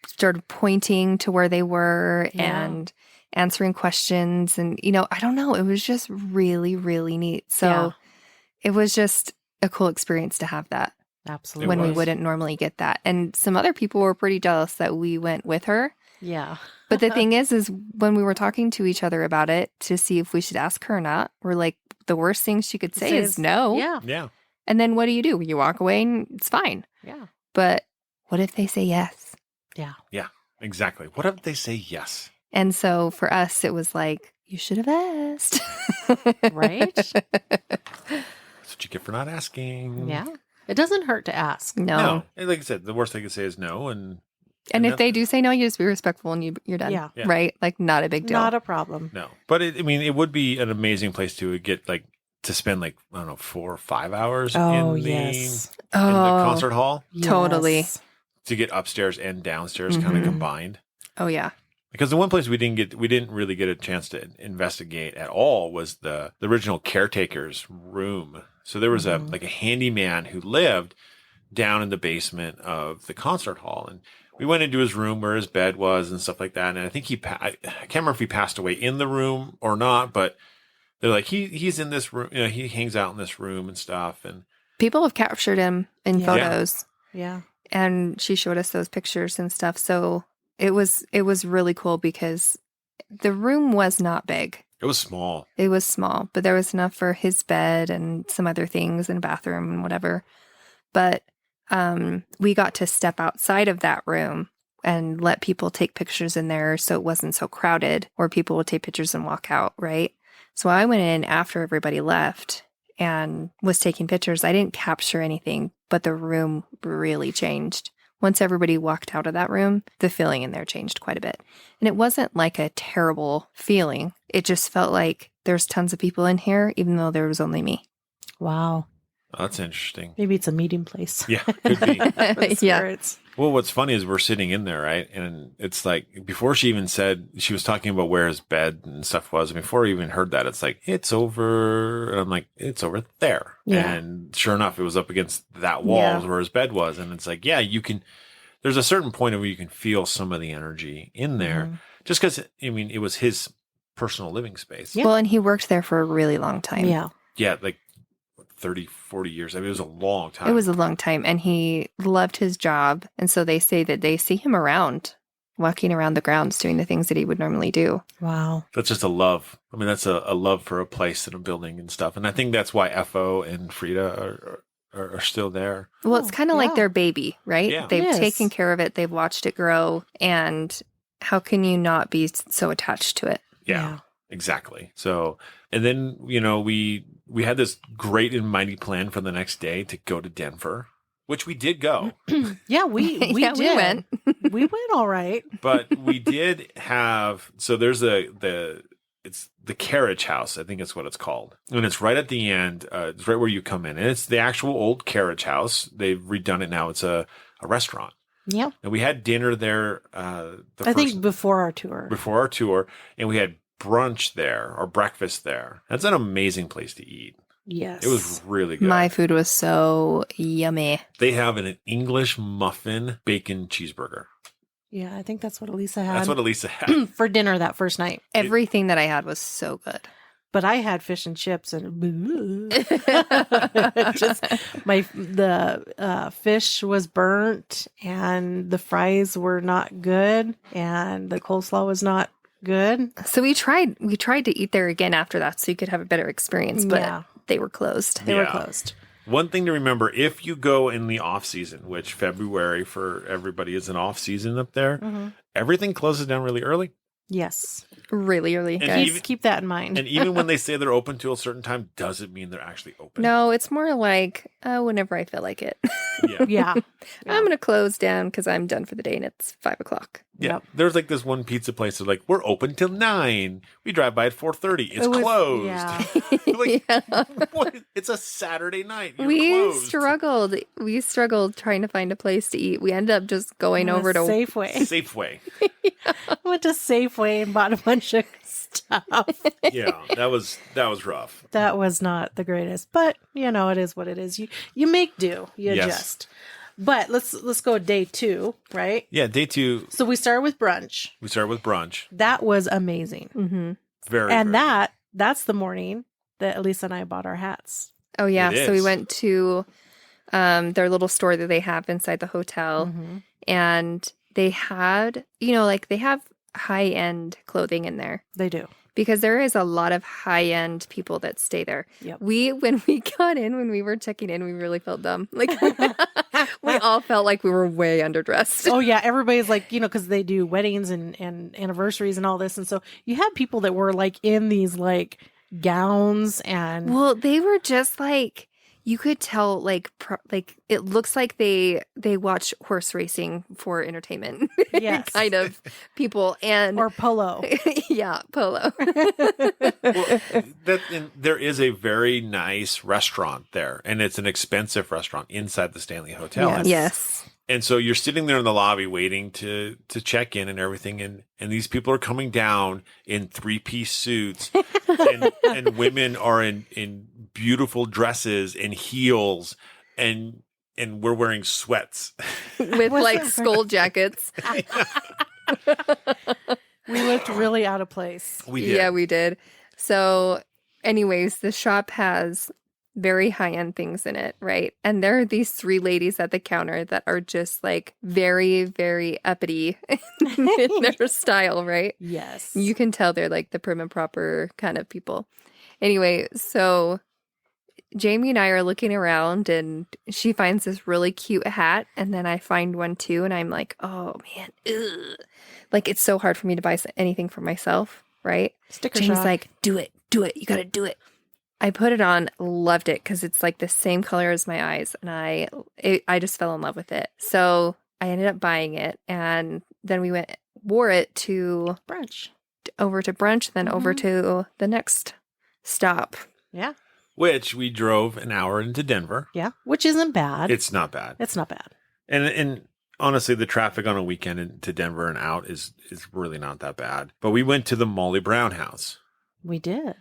started pointing to where they were Yeah. and answering questions. And, you know, I don't know, it was just really, really neat. So Yeah. it was just a cool experience to have that Absolutely. when we was. wouldn't normally get that. And some other people were pretty jealous that we went with her. Yeah. But the thing is when we were talking to each other about it to see if we should ask her or not, we're like, the worst thing she could say is no. Yeah. Yeah. And then what do? You walk away and it's fine. Yeah. But what if they say yes? Yeah. Exactly. What if they say yes? And so for us, it was like, you should have asked. Right? That's what you get for not asking. Yeah. It doesn't hurt to ask. No. And like I said, the worst they could say is no. And And if that- they do say no, you just be respectful and you're done. Yeah. Yeah. Right? Like, not a big deal. Not a problem. no. But it would be an amazing place to get like to spend like, I don't know, 4 or 5 hours Oh, in the yes. in the concert hall Totally. Yes. to get upstairs and downstairs kind of Mhm. combined. Oh, yeah. Because the one place we didn't really get a chance to investigate at all was the original caretaker's room. So there was Mhm. a handyman who lived down in the basement of the concert hall, and we went into his room where his bed was and stuff like that. And I think I can't remember if he passed away in the room or not, but they're like he's in this room, you know, he hangs out in this room and stuff. And People have captured him in Yeah. photos. Yeah. And she showed us those pictures and stuff. So it was really cool because the room was not big. it was small. It was small, but there was enough for his bed and some other things and bathroom and whatever. But we got to step outside of that room and let people take pictures in there so it wasn't so crowded, or people would take pictures and walk out, right? So I went in after everybody left and was taking pictures. I didn't capture anything, but the room really changed. Once everybody walked out of that room, the feeling in there changed quite a bit. And it wasn't like a terrible feeling. It just felt like there's tons of people in here, even though there was only me. Wow. Oh, that's interesting. Maybe it's a meeting place. Yeah, could be. The Yeah. spirits. Well, what's funny is we're sitting in there, right? And it's like, before she even said, she was talking about where his bed and stuff was. And before I even heard that, it's like, it's over. And I'm like, it's over there. Yeah. And sure enough, it was up against that wall Yeah. where his bed was. And it's like, yeah, there's a certain point where you can feel some of the energy in there. Mhm. Just because, it was his personal living space. Yeah. Well, and he worked there for a really long time. Yeah. Yeah, like 30, 40 years. It was a long time. It was a long time, and he loved his job. And so they say that they see him around, walking around the grounds, doing the things that he would normally do. Wow. That's just a love. That's a love for a place and a building and stuff. And I think that's why FO and Frida are still there. Well, it's Oh, kind of like yeah. their baby, right? Yeah. They've It is. taken care of it. They've watched it grow. And how can you not be so attached to it? Yeah, exactly. So, and then, we had this great and mighty plan for the next day to go to Denver, which we did go. Yeah, we Yeah, did. we went. We went all right. But we did have, so there's it's the carriage house, I think it's what it's called. And it's right at the end. It's right where you come in. And it's the actual old carriage house. They've redone it now. It's a restaurant. Yeah. And we had dinner there. I think before our tour. And we had brunch there or breakfast there. That's an amazing place to eat. Yes. It was really good. My food was so yummy. They have an English muffin bacon cheeseburger. Yeah, I think that's what Elisa had. That's what Elisa had. for dinner that first night. Everything that I had was so good. But I had fish and chips and just the fish was burnt and the fries were not good and the coleslaw was not good. So we tried to eat there again after that so you could have a better experience, but they were closed. They were closed. One thing to remember, if you go in the off season, which February for everybody is an off season up there, everything closes down really early. Yes. Really early, And guys. Keep that in mind. And even when they say they're open to a certain time, doesn't mean they're actually open. No, it's more like whenever I feel like it. Yeah. I'm going to close down because I'm done for the day and it's 5:00. Yeah. Yep. There's like this one pizza place that's like, we're open till 9. We drive by at 4:30. It's closed. Yeah. Like, what? It's a Saturday night. You're We closed. struggled. We struggled trying to find a place to eat. We ended up just going over to Safeway. Safeway. Went to Safeway and bought a bunch of stuff. Yeah, that was rough. That was not the greatest, but it is what it is. You make do. You Yes. adjust. But let's go day 2, right? Yeah, day 2. So we started with brunch. We started with brunch. That was amazing. Mm-hmm. Very, And very that's the morning that Elisa and I bought our hats. Oh, yeah. It So we is. went to their little store that they have inside the hotel. And they had, they have high-end clothing in there. They do. Because there is a lot of high-end people that stay there. Yep. When we were checking in, we really felt dumb. Like, we all felt like we were way underdressed. Oh, yeah. Everybody's like, because they do weddings and anniversaries and all this. And so you had people that were like in these like gowns and. Well, they were just like, you could tell, like it looks like they watch horse racing for entertainment. Yes. Kind of people. And or polo. yeah, polo. Well, there is a very nice restaurant there, and it's an expensive restaurant inside the Stanley Hotel. Yes. Yes. And so you're sitting there in the lobby waiting to check in and everything, and these people are coming down in 3-piece suits, and women are in beautiful dresses and heels, and we're wearing sweats. With like skull jackets. We looked really out of place. We did. Yeah, we did. So, anyways, the shop has very high-end things in it, right? And there are these 3 ladies at the counter that are just like very, very uppity in their style, right? Yes. You can tell they're like the prim and proper kind of people. Anyway, so Jamie and I are looking around and she finds this really cute hat. And then I find one too. And I'm like, oh man, ugh. Like it's so hard for me to buy anything for myself, right? Sticker Jamie's shock. like, do it. You got to do it. I put it on, loved it because it's like the same color as my eyes. And I just fell in love with it. So I ended up buying it. And then we wore it over to brunch, then over to the next stop. Yeah. Which we drove an hour into Denver. Yeah. Which isn't bad. It's not bad. It's not bad. And honestly, the traffic on a weekend into Denver and out is really not that bad. But we went to the Molly Brown house. We did.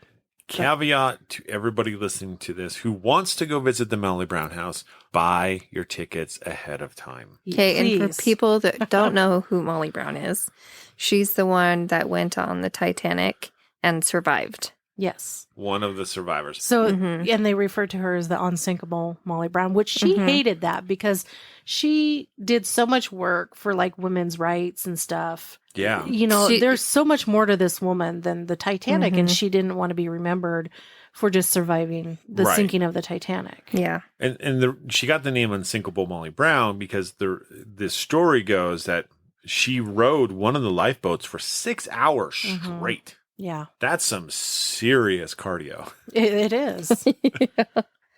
Caveat to everybody listening to this who wants to go visit the Molly Brown house, buy your tickets ahead of time. Okay, and Please. for people that don't know who Molly Brown is, she's the one that went on the Titanic and survived. Yes. One of the survivors. So, and they refer to her as the unsinkable Molly Brown, which she hated that because she did so much work for like women's rights and stuff. Yeah. There's so much more to this woman than the Titanic, and she didn't want to be remembered for just surviving the sinking of the Titanic. Yeah. And she got the name Unsinkable Molly Brown because the story goes that she rode one of the lifeboats for 6 hours Mhm. straight. Yeah, That's some serious cardio. it is. Yeah.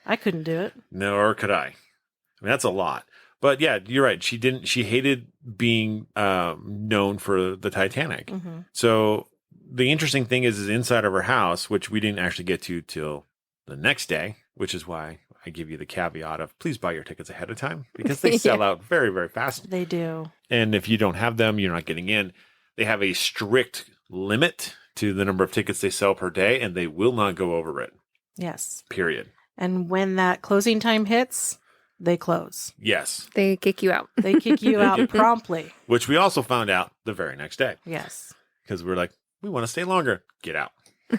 I couldn't do it. Nor could I. I mean, that's a lot. But yeah, you're right. She hated being known for the Titanic. Hmm. So the interesting thing is inside of her house, which we didn't actually get to till the next day, which is why I give you the caveat of please buy your tickets ahead of time because they sell out very, very fast. They do. And if you don't have them, you're not getting in. They have a strict limit to the number of tickets they sell per day, and they will not go over it, Yes. period. And when that closing time hits, they close. Yes. They kick you out. They kick you out promptly. Which we also found out the very next day Yes. because we're like, we want to stay longer. Get out.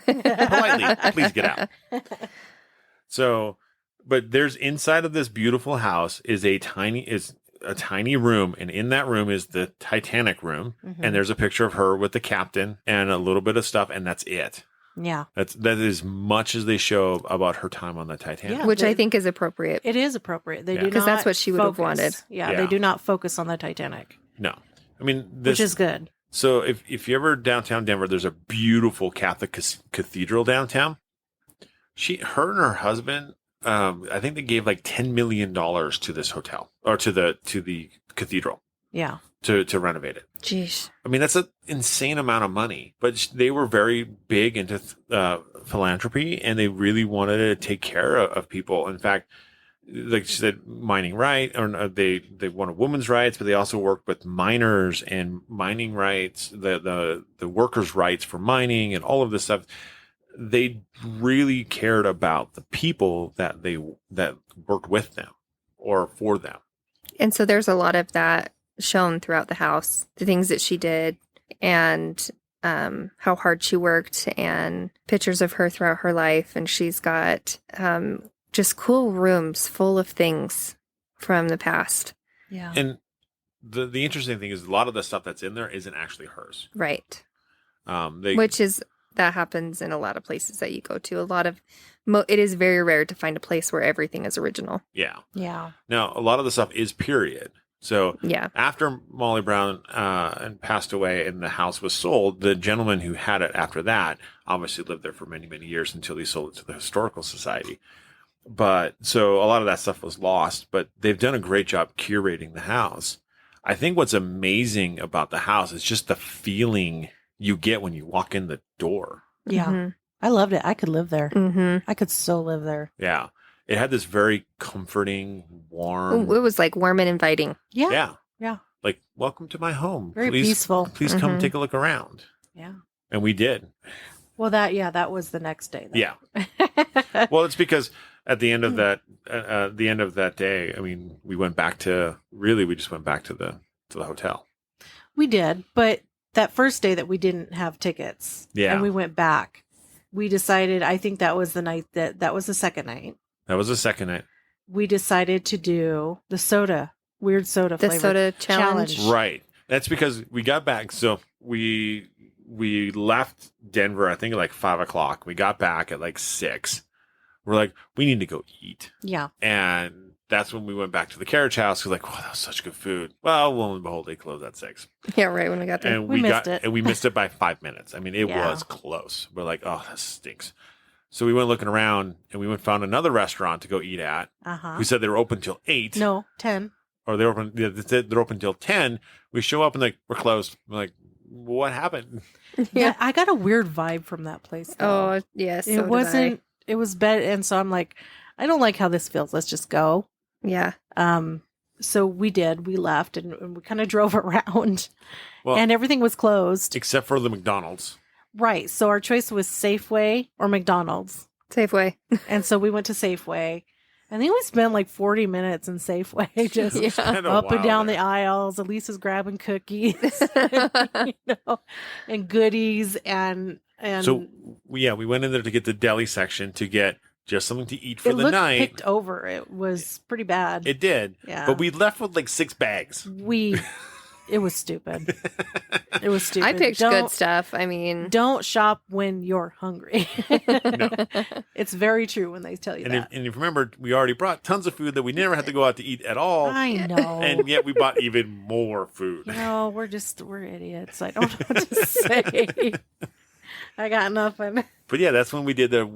Politely, please get out. So, but there's inside of this beautiful house is a tiny room, and in that room is the Titanic room, Mhm. and there's a picture of her with the captain and a little bit of stuff, and that's it. Yeah. That is much as they show about her time on the Titanic. Yeah. Which I think is appropriate. It is appropriate. They Yeah. do not 'Cause that's what she would have focus. wanted. Yeah, Yeah. they do not focus on the Titanic, No, I mean which is good. So if you're ever downtown Denver, there's a beautiful Catholic cathedral downtown. Her and her husband, I think they gave like $10 million to this hotel or to the cathedral Yeah. to renovate it. Jeez. I mean, that's an insane amount of money, but they were very big into philanthropy, and they really wanted to take care of people. In fact, like she said, mining right, or they wanted women's rights, but they also worked with miners and mining rights, the workers' rights for mining and all of this stuff. They really cared about the people that worked with them or for them. And so there's a lot of that shown throughout the house, the things that she did and how hard she worked and pictures of her throughout her life. And she's got just cool rooms full of things from the past. Yeah. And the interesting thing is a lot of the stuff that's in there isn't actually hers. Right. They, Which is, that happens in a lot of places that you go to. A lot of, it is very rare to find a place where everything is original. yeah. Yeah. Now, a lot of the stuff is period. So Yeah. after Molly Brown and passed away and the house was sold, the gentleman who had it after that obviously lived there for many, many years until he sold it to the Historical Society. But so a lot of that stuff was lost, but they've done a great job curating the house. I think what's amazing about the house is just the feeling you get when you walk in the door. Yeah. Mm-hmm. I loved it. I could live there. Mm-hmm. I could so live there. Yeah. It had this very comforting, warm. It was like warm and inviting. Yeah. Yeah. Yeah. Like, welcome to my home. Very please, peaceful. Please come Mhm. take a look around. Yeah. And we did. Well, that was the next day. Then. Yeah. Well, it's because at the end of that day, I mean, we just went back to the hotel. We did, but that first day that we didn't have tickets, Yeah. and we went back, we decided. I think that was the night that was the second night. That was the second night. We decided to do the weird soda The flavor soda challenge. Right. That's because we got back. So we left Denver, I think at like 5:00. We got back at like 6. We're like, we need to go eat. Yeah. And that's when we went back to the carriage house. We're like, wow, that was such good food. Well, lo and behold, they closed at 6. Yeah, right when we got there. And We missed it. And we missed it by 5 minutes. I mean, it Yeah. was close. We're like, oh, that stinks. So we went looking around and we found another restaurant to go eat at. Uh-huh. Who said they were open till 8. No, 10. Or they're open. They said they're open till 10. We show up and like we're closed. We're like, what happened? Yeah, I got a weird vibe from that place. Though. Oh, yes. it wasn't. It was bad, and so I'm like, I don't like how this feels. Let's just go. Yeah. So we did. We left, and we kind of drove around, Well, and everything was closed. except for the McDonald's. Right. So our choice was Safeway or McDonald's, Safeway. and so we went to Safeway. I think we spent like 40 minutes in Safeway, just Yeah. Kinda up and wild down there. the aisles. Elisa's grabbing cookies, and goodies, and So we went in there to get the deli section to get just something to eat for it the looked night. picked over. It was pretty bad. It did. Yeah. But we left with like 6 bags. It was stupid. It was stupid. I picked good stuff. I mean, don't shop when you're hungry. No. It's very true when they tell you And that. if you remember, we already brought tons of food that we never had to go out to eat at all. I know. And yet we bought even more food. No, we're idiots. I don't know what to say. I got nothing. But yeah, that's when we did the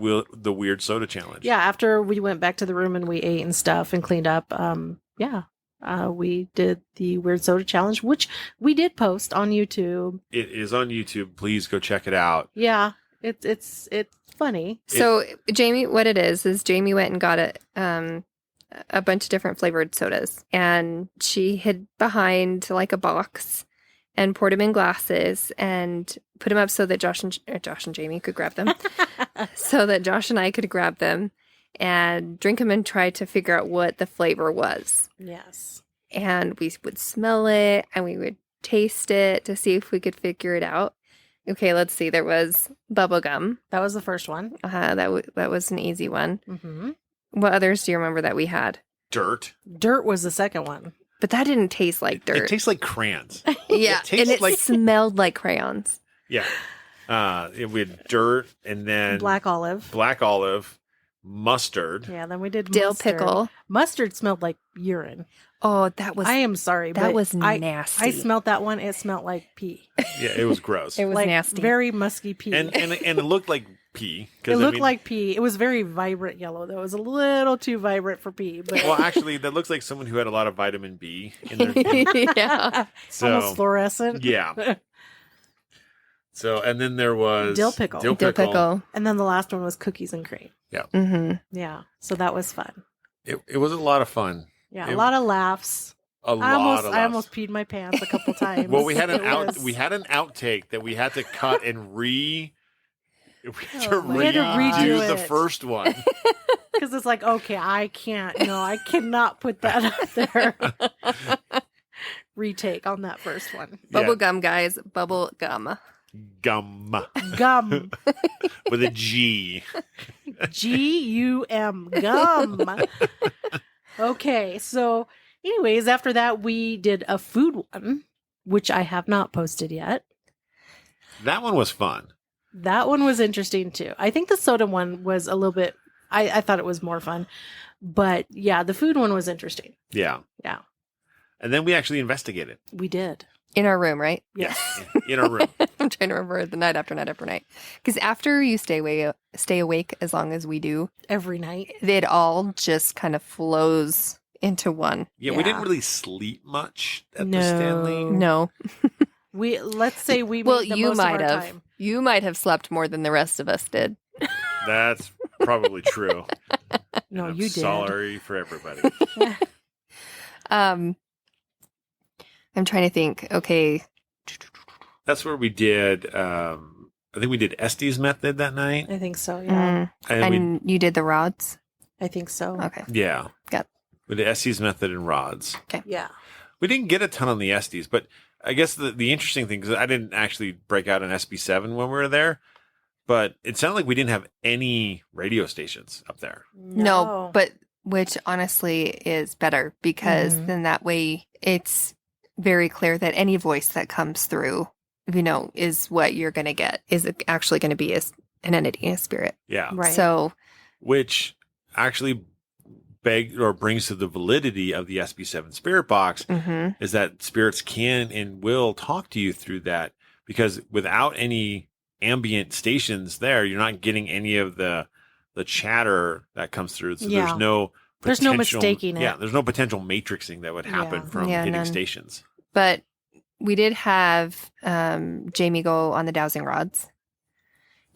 weird soda challenge. Yeah, after we went back to the room and we ate and stuff and cleaned up, we did the weird soda challenge, which we did post on YouTube. It is on YouTube. Please go check it out. Yeah, it's funny. so Jamie, what it is Jamie went and got a bunch of different flavored sodas, and she hid behind like a box and poured them in glasses and put them up so that Josh and Jamie could grab them, so that Josh and I could grab them and drink them and try to figure out what the flavor was. Yes. And we would smell it and we would taste it to see if we could figure it out. Okay, let's see. There was bubble gum. That was the first one. That was an easy one. Mm-hmm. What others do you remember that we had? Dirt. Dirt was the second one. But that didn't taste like dirt. It tastes like crayons. Yeah, tastes and it smelled like crayons. Yeah. We had dirt and then Black olive. Mustard. Yeah, then we did Dill mustard. pickle. Mustard smelled like urine. Oh, that was I am sorry, that but was I nasty. smelled that one. It smelled like pee. Yeah, it was gross. It was like nasty. Very musky pee. and it looked like pee. it looked like pee. It was very vibrant yellow, though. It was a little too vibrant for pee. But Well, actually, that looks like someone who had a lot of vitamin B in their. Yeah. So, almost fluorescent. yeah. So, and then there was Dill pickle. Dill pickle. And then the last one was cookies and cream. Mm-hmm. Yeah, so that was fun. It was a lot of fun. Yeah, a lot of laughs. I almost peed my pants a couple times. Well, we had an It outtake that we had to cut and we had to redo redo the it. first one. because it's like, okay, I cannot put that up there. Retake on that first one. Bubble gum, guys. Bubble gum. Gum Gum. with a G. Gum. Gum. Okay, so anyways, after that we did a food one, which I have not posted yet. That one was fun. That one was interesting too. I think the soda one was a little bit, I thought it was more fun. But yeah, the food one was interesting. Yeah. Yeah. And then we actually investigated. We did. In our room, right? Yes. In our room. I'm trying to remember the night after night after night. Because after you stay awake as long as we do, Every night. it all just kind of flows into one. Yeah, we didn't really sleep much at the No. Stanley. No. Let's say we made Well, the you most might of our have. time. You might have slept more than the rest of us did. That's probably true. No, And I'm you did. sorry for everybody. I'm trying to think. Okay. That's where we did, I think we did Estes method that night. I think so, yeah. And you did the rods? I think so. Okay. Yeah. Got We did Estes method and rods. Yeah. We didn't get a ton on the Estes, but I guess the interesting thing, because I didn't actually break out an SB7 when we were there, but it sounded like we didn't have any radio stations up there. No, but which honestly is better because Mhm. then that way it's very clear that any voice that comes through, is what you're going to get, is actually going to be an entity, a spirit. Yeah. Right. So, Which actually brings to the validity of the SB7 spirit box mhm. is that spirits can and will talk to you through that, because without any ambient stations there, you're not getting any of the chatter that comes through. So Yeah. there's no mistaking it. Yeah, there's no potential matrixing that would happen Yeah. from Yeah, hitting none. stations. But we did have Jamie go on the dowsing rods.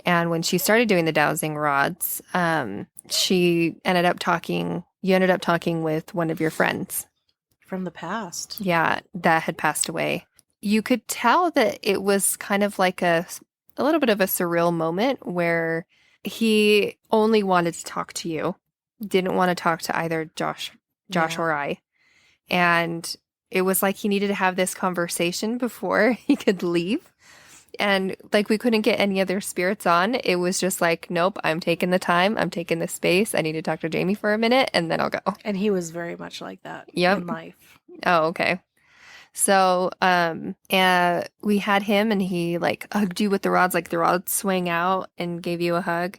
And when she started doing the dowsing rods, you ended up talking with one of your friends. From the past. Yeah, that had passed away. You could tell that it was kind of like a little bit of a surreal moment where he only wanted to talk to you, didn't want to talk to either Josh Yeah. or I. And it was like he needed to have this conversation before he could leave. And like we couldn't get any other spirits on. It was just like, nope, I'm taking the time. I'm taking the space. I need to talk to Jamie for a minute and then I'll go. And he was very much like that Yep. in life. Oh, okay. So, and we had him and he like hugged you with the rods, like the rods swing out and gave you a hug.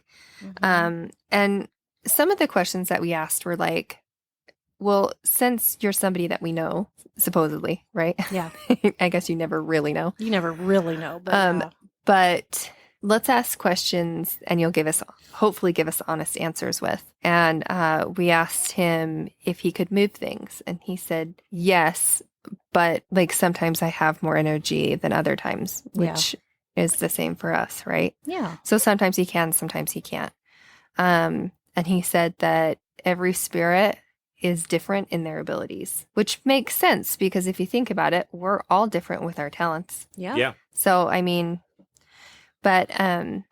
And some of the questions that we asked were like, well, since you're somebody that we know, supposedly, right? Yeah. I guess you never really know. You never really know, but yeah. But let's ask questions and you'll hopefully give us honest answers with. And we asked him if he could move things. And he said, yes, but like sometimes I have more energy than other times, which is the same for us, right? Yeah. So sometimes he can, sometimes he can't. And he said that every spirit is different in their abilities, which makes sense because if you think about it, we're all different with our talents. Yeah. Yeah. So, I mean, but, and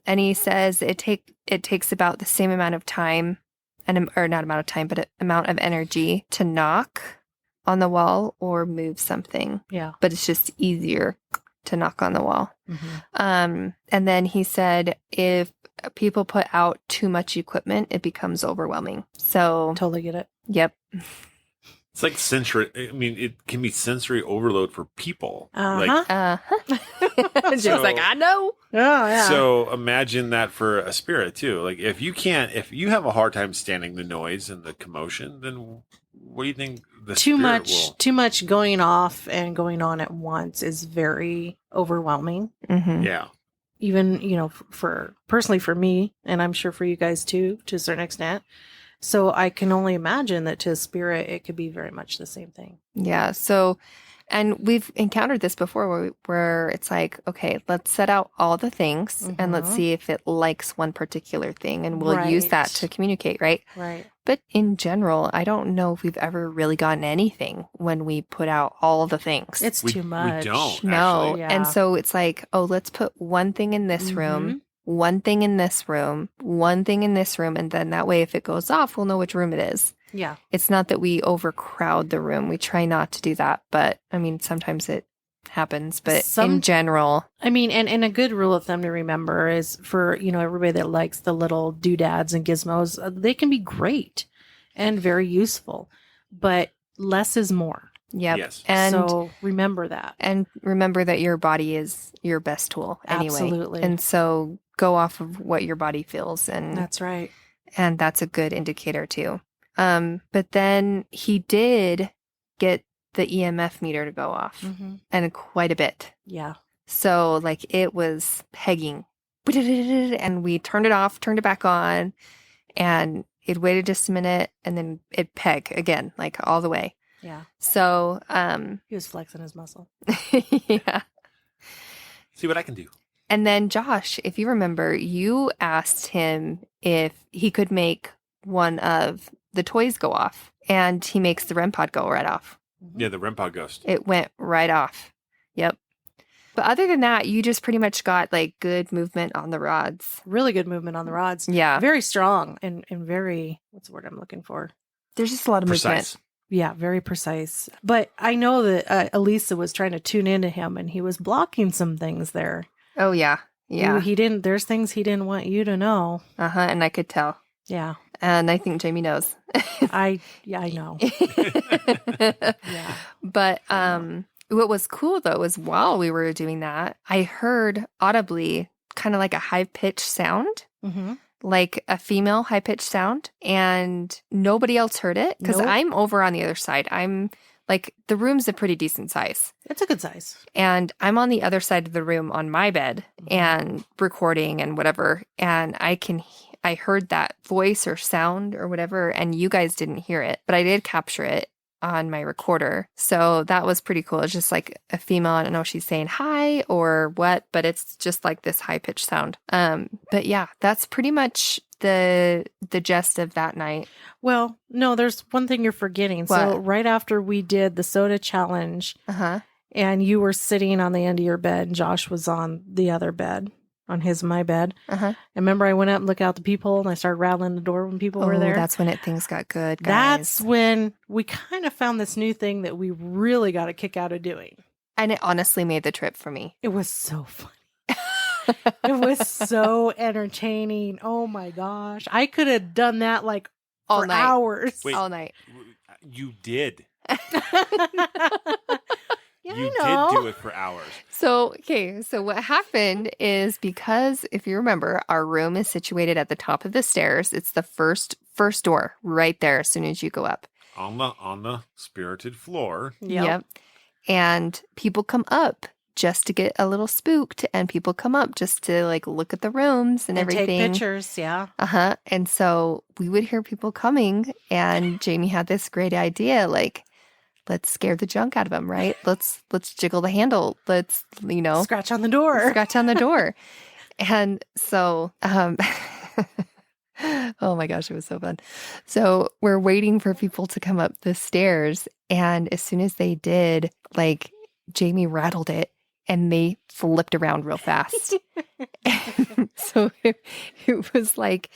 he says it takes about the same amount of time or not amount of time, but amount of energy to knock on the wall or move something. Yeah. But it's just easier to knock on the wall. Mm-hmm. And then he said, if people put out too much equipment, it becomes overwhelming. So Totally get it. Yep. It's like sensory. I mean, it can be sensory overload for people. Uh-huh. Just like, I know. Oh, yeah. So imagine that for a spirit too. Like if you have a hard time standing the noise and the commotion, then what do you think the too spirit will? much going off and going on at once is very overwhelming. Mm-hmm. Yeah. Even, for personally for me, and I'm sure for you guys too, to a certain extent. So I can only imagine that to a spirit, it could be very much the same thing. Yeah. So, and we've encountered this before where it's like, okay, let's set out all the things and let's see if it likes one particular thing and we'll use that to communicate, right? Right. But in general, I don't know if we've ever really gotten anything when we put out all the things. It's too much. We don't. No. Actually. Yeah. And so it's like, oh, let's put one thing in this room, one thing in this room, one thing in this room. And then that way, if it goes off, we'll know which room it is. Yeah. It's not that we overcrowd the room. We try not to do that. But I mean, sometimes it happens. But in general. I mean, and a good rule of thumb to remember is for, everybody that likes the little doodads and gizmos, they can be great and very useful, but less is more. Yep. Yes. And so remember that. And remember that your body is your best tool anyway. Absolutely. And so go off of what your body feels. And that's right. And that's a good indicator too. But then he did get the EMF meter to go off and quite a bit. Yeah. So like it was pegging and we turned it off, turned it back on, and it waited just a minute and then it peg again, like all the way. Yeah. So, he was flexing his muscle. Yeah. See what I can do. And then Josh, if you remember, you asked him if he could make one of the toys go off, and he makes the REM pod go right off. Yeah, the REM pod ghost. It went right off. Yep. But other than that, you just pretty much got like good movement on the rods. Really good movement on the rods. Yeah. Very strong and very, what's the word I'm looking for? There's just a lot of movement. Precise. Yeah, very precise. But I know that Elisa was trying to tune into him and he was blocking some things there. Oh, yeah. Yeah. He didn't, there's things he didn't want you to know. And I could tell. Yeah. And I think Jamie knows. I know. Yeah. But what was cool though is while we were doing that, I heard audibly kind of like a high-pitched sound. Mm-hmm. Like a female high-pitched sound, and nobody else heard it because I'm over on the other side. I'm like, the room's a pretty decent size. It's a good size. And I'm on the other side of the room on my bed and recording and whatever. And I heard that voice or sound or whatever, and you guys didn't hear it, but I did capture it on my recorder. So that was pretty cool. It's just like a female. I don't know if she's saying hi or what, but it's just like this high pitched sound. But yeah, that's pretty much the gist of that night. Well, no, there's one thing you're forgetting. What? So right after we did the soda challenge and you were sitting on the end of your bed and Josh was on the other bed, on my bed. And remember I went out and looked out the peephole and I started rattling the door when people were there. That's when things got good, guys. That's when we kind of found this new thing that we really got a kick out of doing. And it honestly made the trip for me. It was so funny. It was so entertaining. Oh my gosh. I could have done that like All for night. hours. Wait. All night. You did Yeah, You I know. did do it for hours. So what happened is, because if you remember, our room is situated at the top of the stairs. It's the first door right there as soon as you go up. On the spirited floor. Yep. And people come up just to get a little spooked, and people come up just to like look at the rooms and everything. Take pictures, yeah. And so we would hear people coming, and Jamie had this great idea, like, let's scare the junk out of them, right? Let's jiggle the handle. Let's, Scratch on the door. scratch on the door. And so, oh my gosh, it was so fun. So we're waiting for people to come up the stairs. And as soon as they did, like, Jamie rattled it and they flipped around real fast. So it was like,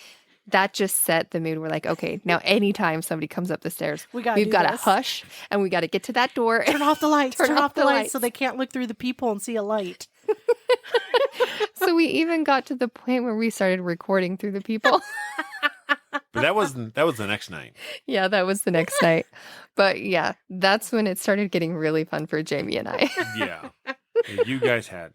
that just set the mood. We're like, okay, now anytime somebody comes up the stairs, we've got to hush and we got to get to that door. Turn off the lights. Turn off the lights so they can't look through the people and see a light. So we even got to the point where we started recording through the people. But that was the next night. Yeah, that was the next night. But yeah, that's when it started getting really fun for Jamie and I. Yeah. You guys had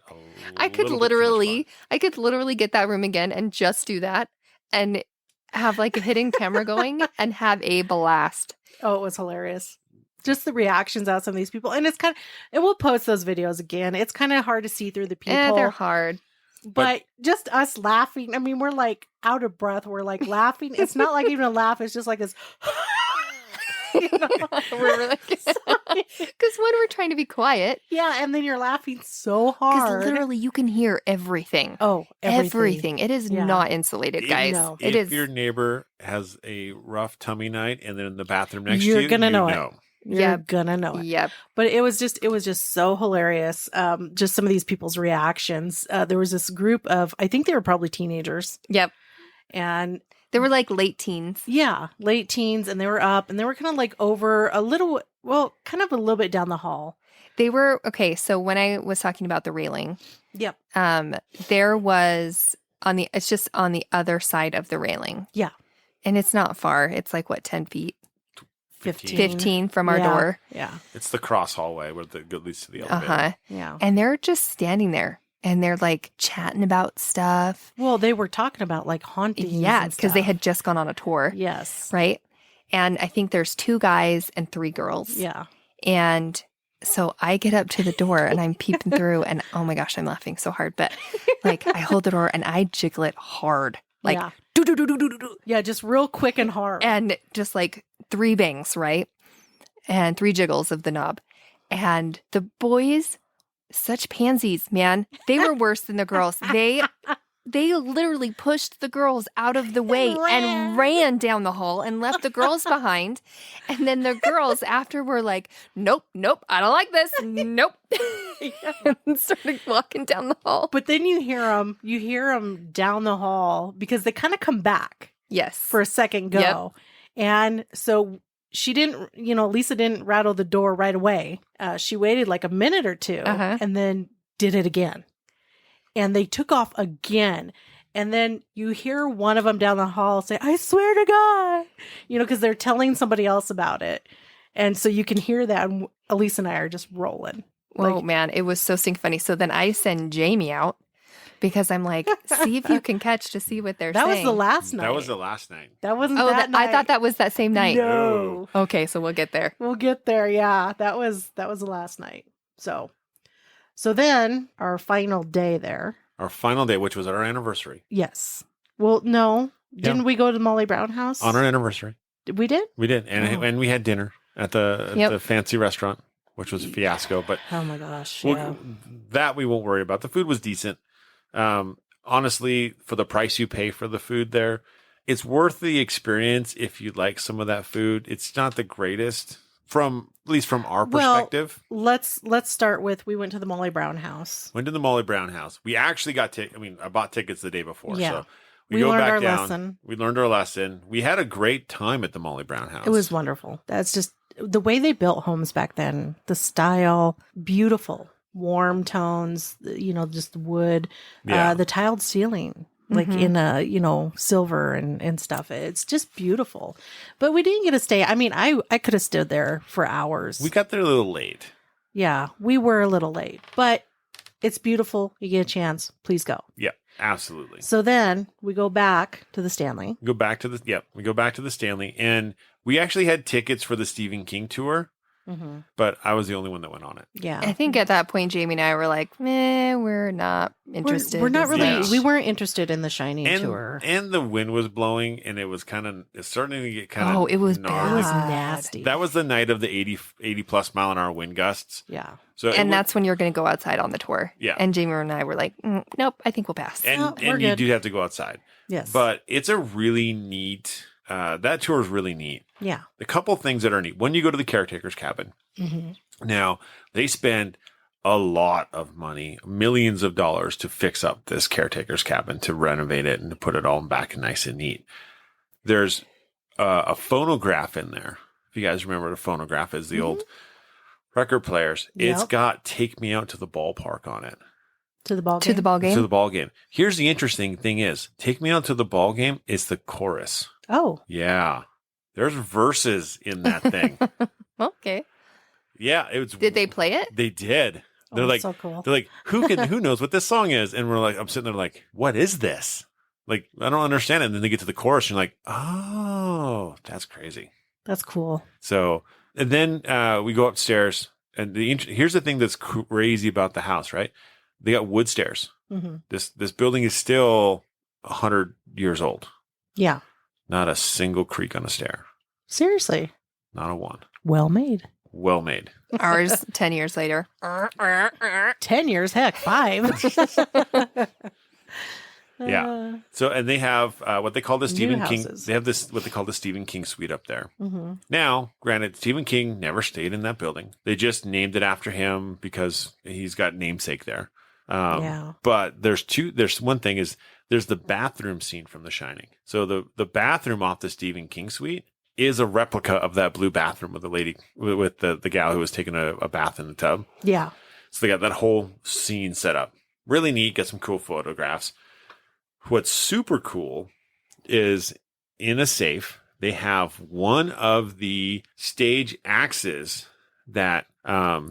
I could literally get that room again and just do that and have like a hidden camera going and have a blast. Oh, it was hilarious. Just the reactions out of some of these people. And and we'll post those videos again. It's kind of hard to see through the people. They're hard. But just us laughing. I mean, we're like out of breath. We're like laughing. It's not like even a laugh. It's just like this. We're like, because when we're trying to be quiet. Yeah. And then you're laughing so hard. Because literally you can hear everything. Oh, everything. It is not insulated, guys. No. If your neighbor has a rough tummy night and then in the bathroom next to you, you're going to know it. You're Yep. gonna know it. Yep. But it was just so hilarious. Just some of these people's reactions. There was this group of, I think they were probably teenagers. Yep. And they were like late teens. Yeah, late teens, and they were up, and they were kind of like over a little bit down the hall. They were okay. So when I was talking about the railing, Yep. there was it's just on the other side of the railing. Yeah. And it's not far. It's like what, 10 feet? 15 from our door. Yeah. It's the cross hallway where it leads to the elevator. Yeah. And they're just standing there and they're like chatting about stuff. Well, they were talking about like hauntings. Yeah, because they had just gone on a tour. Yes. Right. And I think there's 2 guys and 3 girls. Yeah. And so I get up to the door and I'm peeping through and oh my gosh, I'm laughing so hard. But like I hold the door and I jiggle it hard. Like do do do do do do. Yeah, just real quick and hard. And just like 3 bangs, right? And 3 jiggles of the knob. And the boys, such pansies, man. They were worse than the girls. They literally pushed the girls out of the way and ran down the hall and left the girls behind. And then the girls after were like, nope, I don't like this. Nope. And started walking down the hall. But then you hear them down the hall because they kind of come back. Yes. For a second go. Yep. And so she didn't, Lisa didn't rattle the door right away. She waited like a minute or two and then did it again. And they took off again. And then you hear one of them down the hall say, I swear to God, because they're telling somebody else about it. And so you can hear that. And Elise and I are just rolling. Oh, man. It was so stink funny. So then I send Jamie out because I'm like, see if you can catch to see what they're saying. That was the last night. That was the last night. That wasn't that night. I thought that was that same night. No. Okay, so we'll get there. We'll get there. Yeah. That was the last night. So then our final day there. Our final day, which was our anniversary. Yes. Well, no. Didn't we go to the Molly Brown house? On our anniversary. We did? We did. And we had dinner at the fancy restaurant, which was a fiasco. But oh my gosh. That we won't worry about. The food was decent. Honestly, for the price you pay for the food there, it's worth the experience if you like some of that food. It's not the greatest at least from our perspective. Well, let's start with, we went to the Molly Brown house. Went to the Molly Brown house. We actually got I bought tickets the day before. Yeah. So we go learned back our down. lesson. We learned our lesson. We had a great time at the Molly Brown house. It was wonderful. That's just the way they built homes back then. The style, beautiful, warm tones, just the wood, the tiled ceiling. like Mhm. in a, silver and stuff. It's just beautiful. But we didn't get to stay. I mean, I could have stood there for hours. We got there a little late. Yeah, we were a little late, but it's beautiful. You get a chance, please go. Yeah, absolutely. So then we go back to the Stanley. We go back to the Stanley, and we actually had tickets for the Stephen King tour, Mm-hmm. but I was the only one that went on it. Yeah. I think at that point, Jamie and I were like, meh, we're not interested. We're not as really, much. we weren't interested in the Shining tour. And the wind was blowing, and it was it's starting to get kind of Oh, it was It was bad. nasty. That was the night of the 80 plus mile an hour wind gusts. Yeah. So And that's when you're going to go outside on the tour. Yeah. And Jamie and I were like, nope, I think we'll pass. and Oh, we're and you good. do have to go outside. Yes. But it's a really neat. That tour is really neat. yeah. A couple things that are neat. When you go to the caretaker's cabin, Mm-hmm. now they spend a lot of money, millions of dollars, to fix up this caretaker's cabin, to renovate it and to put it all back nice and neat. There's a phonograph in there. If you guys remember what a phonograph is, the old record players. It's Yep. got "Take Me Out to the Ballpark" on it. To the ball game. To the ball game. To the ball game. Here's the interesting thing is, "Take Me Out to the Ball Game" is the chorus. Oh. Yeah. There's verses in that thing. Okay. Yeah. It was. Did they play it? They did. They're Oh, like, so cool. they're like, who knows what this song is? And we're like, I'm sitting there like, what is this? Like, I don't understand it. And then they get to the chorus and you're like, oh, that's crazy. That's cool. So, and then we go upstairs, and here's the thing that's crazy about the house, right? They got wood stairs. Mm-hmm. This building is still 100 years old. Yeah. Not a single creak on a stair. Seriously. Not a one. Well made. Well made. Ours 10 years later. 10 years, heck, 5. Yeah. So, and they have what they call the New Stephen King. houses. They have what they call the Stephen King suite up there. Mm-hmm. Now, granted, Stephen King never stayed in that building. They just named it after him because he's got namesake there. Yeah. But there's one thing is there's the bathroom scene from The Shining. So the bathroom off the Stephen King suite is a replica of that blue bathroom with the lady, with the gal who was taking a bath in the tub. Yeah. So they got that whole scene set up. Really neat. Got some cool photographs. What's super cool is in a safe, they have one of the stage axes that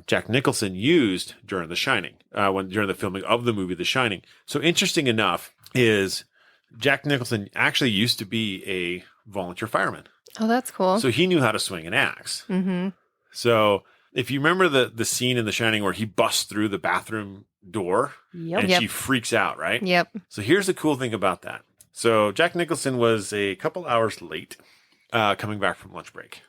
Jack Nicholson used during The Shining, during the filming of the movie The Shining. So interesting enough is Jack Nicholson actually used to be a volunteer fireman. Oh, that's cool. So he knew how to swing an axe. Mm-hmm. So if you remember the scene in The Shining where he busts through the bathroom door Yep. and Yep. she freaks out, right? Yep. So here's the cool thing about that. So Jack Nicholson was a couple hours late coming back from lunch break.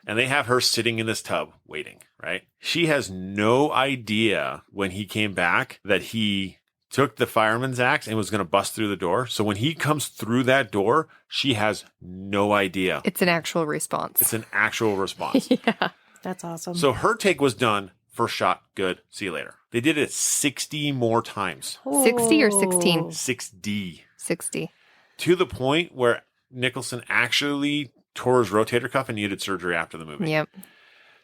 And they have her sitting in this tub waiting, right? She has no idea when he came back that he took the fireman's axe and was going to bust through the door. So when he comes through that door, she has no idea. It's an actual response. It's an actual response. Yeah. That's awesome. So her take was done. First shot, good. See you later. They did it 60 more times. 60 or 16? 6D. 60. To the point where Nicholson actually tore his rotator cuff and needed surgery after the movie. Yep.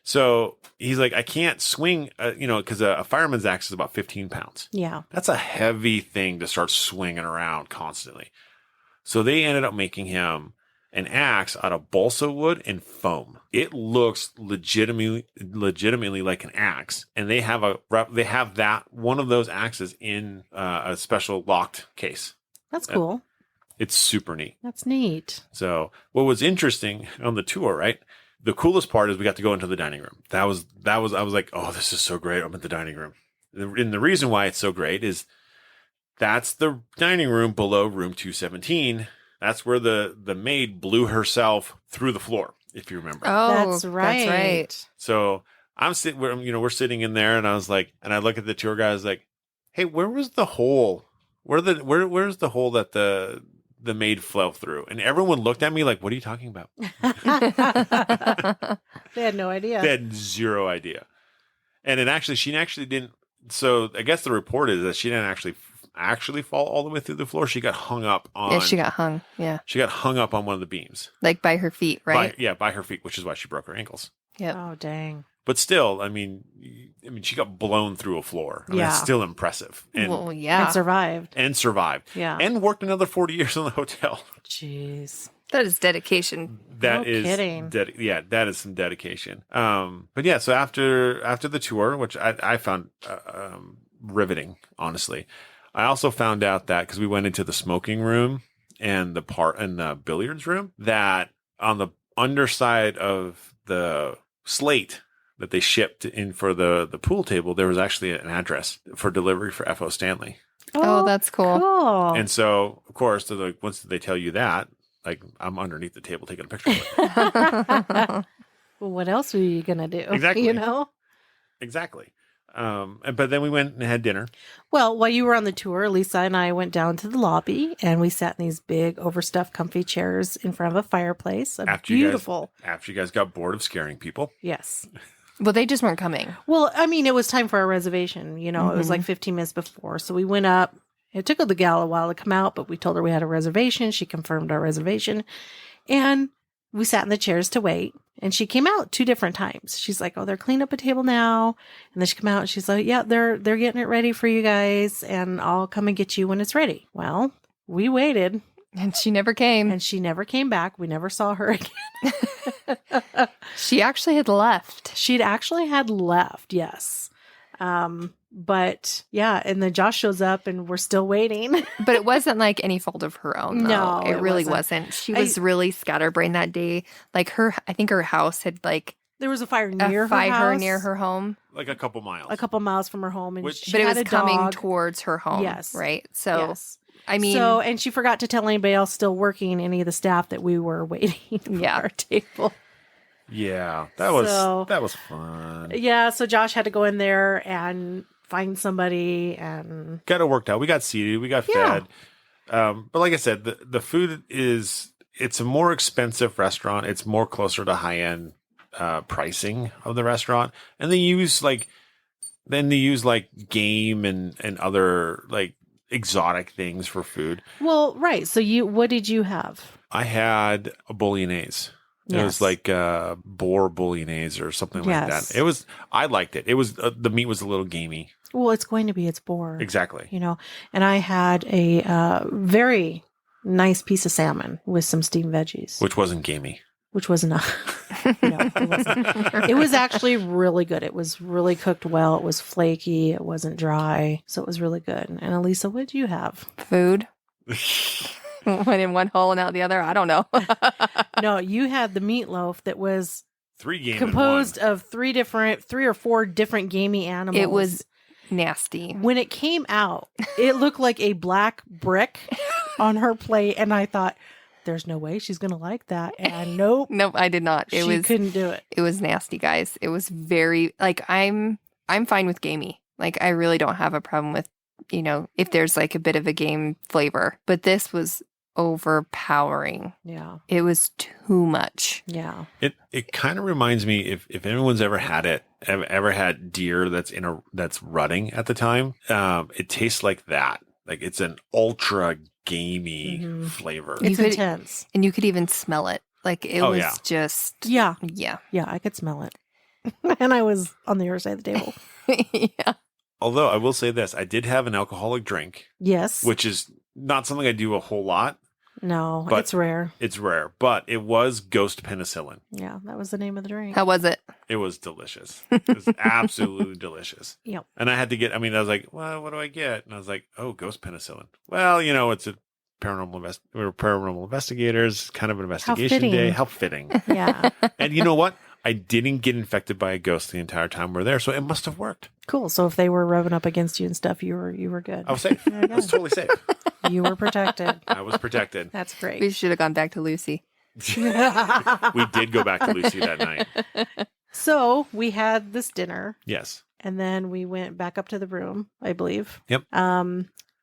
So he's like, I can't swing, because a fireman's axe is about 15 pounds. Yeah. That's a heavy thing to start swinging around constantly. So they ended up making him an axe out of balsa wood and foam. It looks legitimately like an axe, and they have one of those axes in a special locked case. That's cool. It's super neat. That's neat. So what was interesting on the tour, right? The coolest part is we got to go into the dining room. I was like, oh, this is so great. I'm at the dining room. And the reason why it's so great is that's the dining room below room 217. That's where the maid blew herself through the floor, if you remember. Oh, That's right. That's right. So we're sitting in there, and I was like, and I look at the tour guy, I was like, hey, where was the hole? Where's the hole that the maid fell through? And everyone looked at me like, what are you talking about? They had no idea. They had zero idea. And she actually didn't. So I guess the report is that she didn't actually fall all the way through the floor. She got hung up on. Yeah, she got hung. Yeah. She got hung up on one of the beams. Like by her feet, right? By her feet, which is why she broke her ankles. Yep. Oh, dang. But still, I mean, she got blown through a floor. I mean, that's Yeah. still impressive. And, Well, yeah. And survived. Yeah. And worked another 40 years in the hotel. Jeez. That is dedication. That No is kidding. that is some dedication. But yeah, so after the tour, which I found riveting, honestly, I also found out that because we went into the smoking room and the billiards room, that on the underside of the slate that they shipped in for the pool table, there was actually an address for delivery for F.O. Stanley. Oh, that's cool. Cool. And so, of course, they're like, once they tell you that, like, I'm underneath the table taking a picture of it. Well, what else were you going to do? Exactly. You know? Exactly. But then we went and had dinner. Well, while you were on the tour, Lisa and I went down to the lobby and we sat in these big, overstuffed, comfy chairs in front of a fireplace. After you guys got bored of scaring people. Yes. Well, they just weren't coming. Well, I mean, it was time for our reservation. You know, It was like 15 minutes before. So we went up. It took the gal a while to come out, but we told her we had a reservation. She confirmed our reservation. And we sat in the chairs to wait. And she came out 2 different times. She's like, "Oh, they're cleaning up a table now." And then she came out and she's like, "Yeah, they're getting it ready for you guys. And I'll come and get you when it's ready." Well, we waited. And she never came. And she never came back. We never saw her again. She actually had left. She'd actually had left, yes. But yeah, and then Josh shows up and we're still waiting. But it wasn't like any fault of her own. Though. No, it really wasn't. wasn't. She was really scatterbrained that day. Like I think her house had like There was a fire near a fire her house, near her home. Like a couple miles. a couple miles from her home, and Which- she But it had was a coming dog. towards her home. Yes. Right. So, Yes. I mean, And she forgot to tell anybody else still working, any of the staff, that we were waiting for Yeah. our table. Yeah, that was So- fun. Yeah, so Josh had to go in there and find somebody, and Got it worked out. We got seated. We got Yeah. fed. But like I said, the food it's a more expensive restaurant. It's more closer to high end pricing of the restaurant, and they use like game and other like exotic things for food. well, right. So what did you have? I had a bolognese. It Yes. was like boar bolognese or something Yes. like that. I liked it. It was the meat was a little gamey. Well, it's going to be. It's boar. Exactly. You know, and I had a very nice piece of salmon with some steamed veggies, Which wasn't gamey. which was not. No, it wasn't. It was actually really good. It was really cooked well. It was flaky. It wasn't dry. So it was really good. And Elisa, what did you have? food went in one hole and out the other. I don't know. No, you had the meatloaf that was 3 game composed of 3 or 4 different gamey animals. It was nasty. When it came out, it looked like a black brick on her plate. And I thought, there's no way she's going to like that. And nope. Nope, I did not. She couldn't do it. It was nasty, guys. It was very like I'm fine with gamey. Like I really don't have a problem with, if there's like a bit of a game flavor. But this was overpowering. Yeah. It was too much. Yeah. It kind of reminds me if anyone's ever had deer that's rutting at the time, it tastes like that. Like it's an ultra gamey Mhm. flavor. You It's could- intense. And you could even smell it. Like it Oh, was yeah. just Yeah. yeah. Yeah. I could smell it. And I was on the other side of the table. Yeah. Although I will say this, I did have an alcoholic drink, Yes. which is not something I do a whole lot. No, But- it's rare. It's rare, but it was Ghost Penicillin. Yeah. That was the name of the drink. How was it? It was delicious. It was absolutely delicious. Yep. And I had to I was like, well, what do I get? And I was like, oh, Ghost Penicillin. Well, it's a we're paranormal investigators, kind of an investigation fitting. day. How fitting. Yeah. And you know what? I didn't get infected by a ghost the entire time we're there, so it must have worked. Cool. So if they were rubbing up against you and stuff, you were good. I was safe. There you I go. was totally safe. You were protected. I was protected. That's We great. should have gone back to Lucy. We did go back to Lucy that night. So we had this dinner, Yes. and then we went back up to the room, I believe. Yep.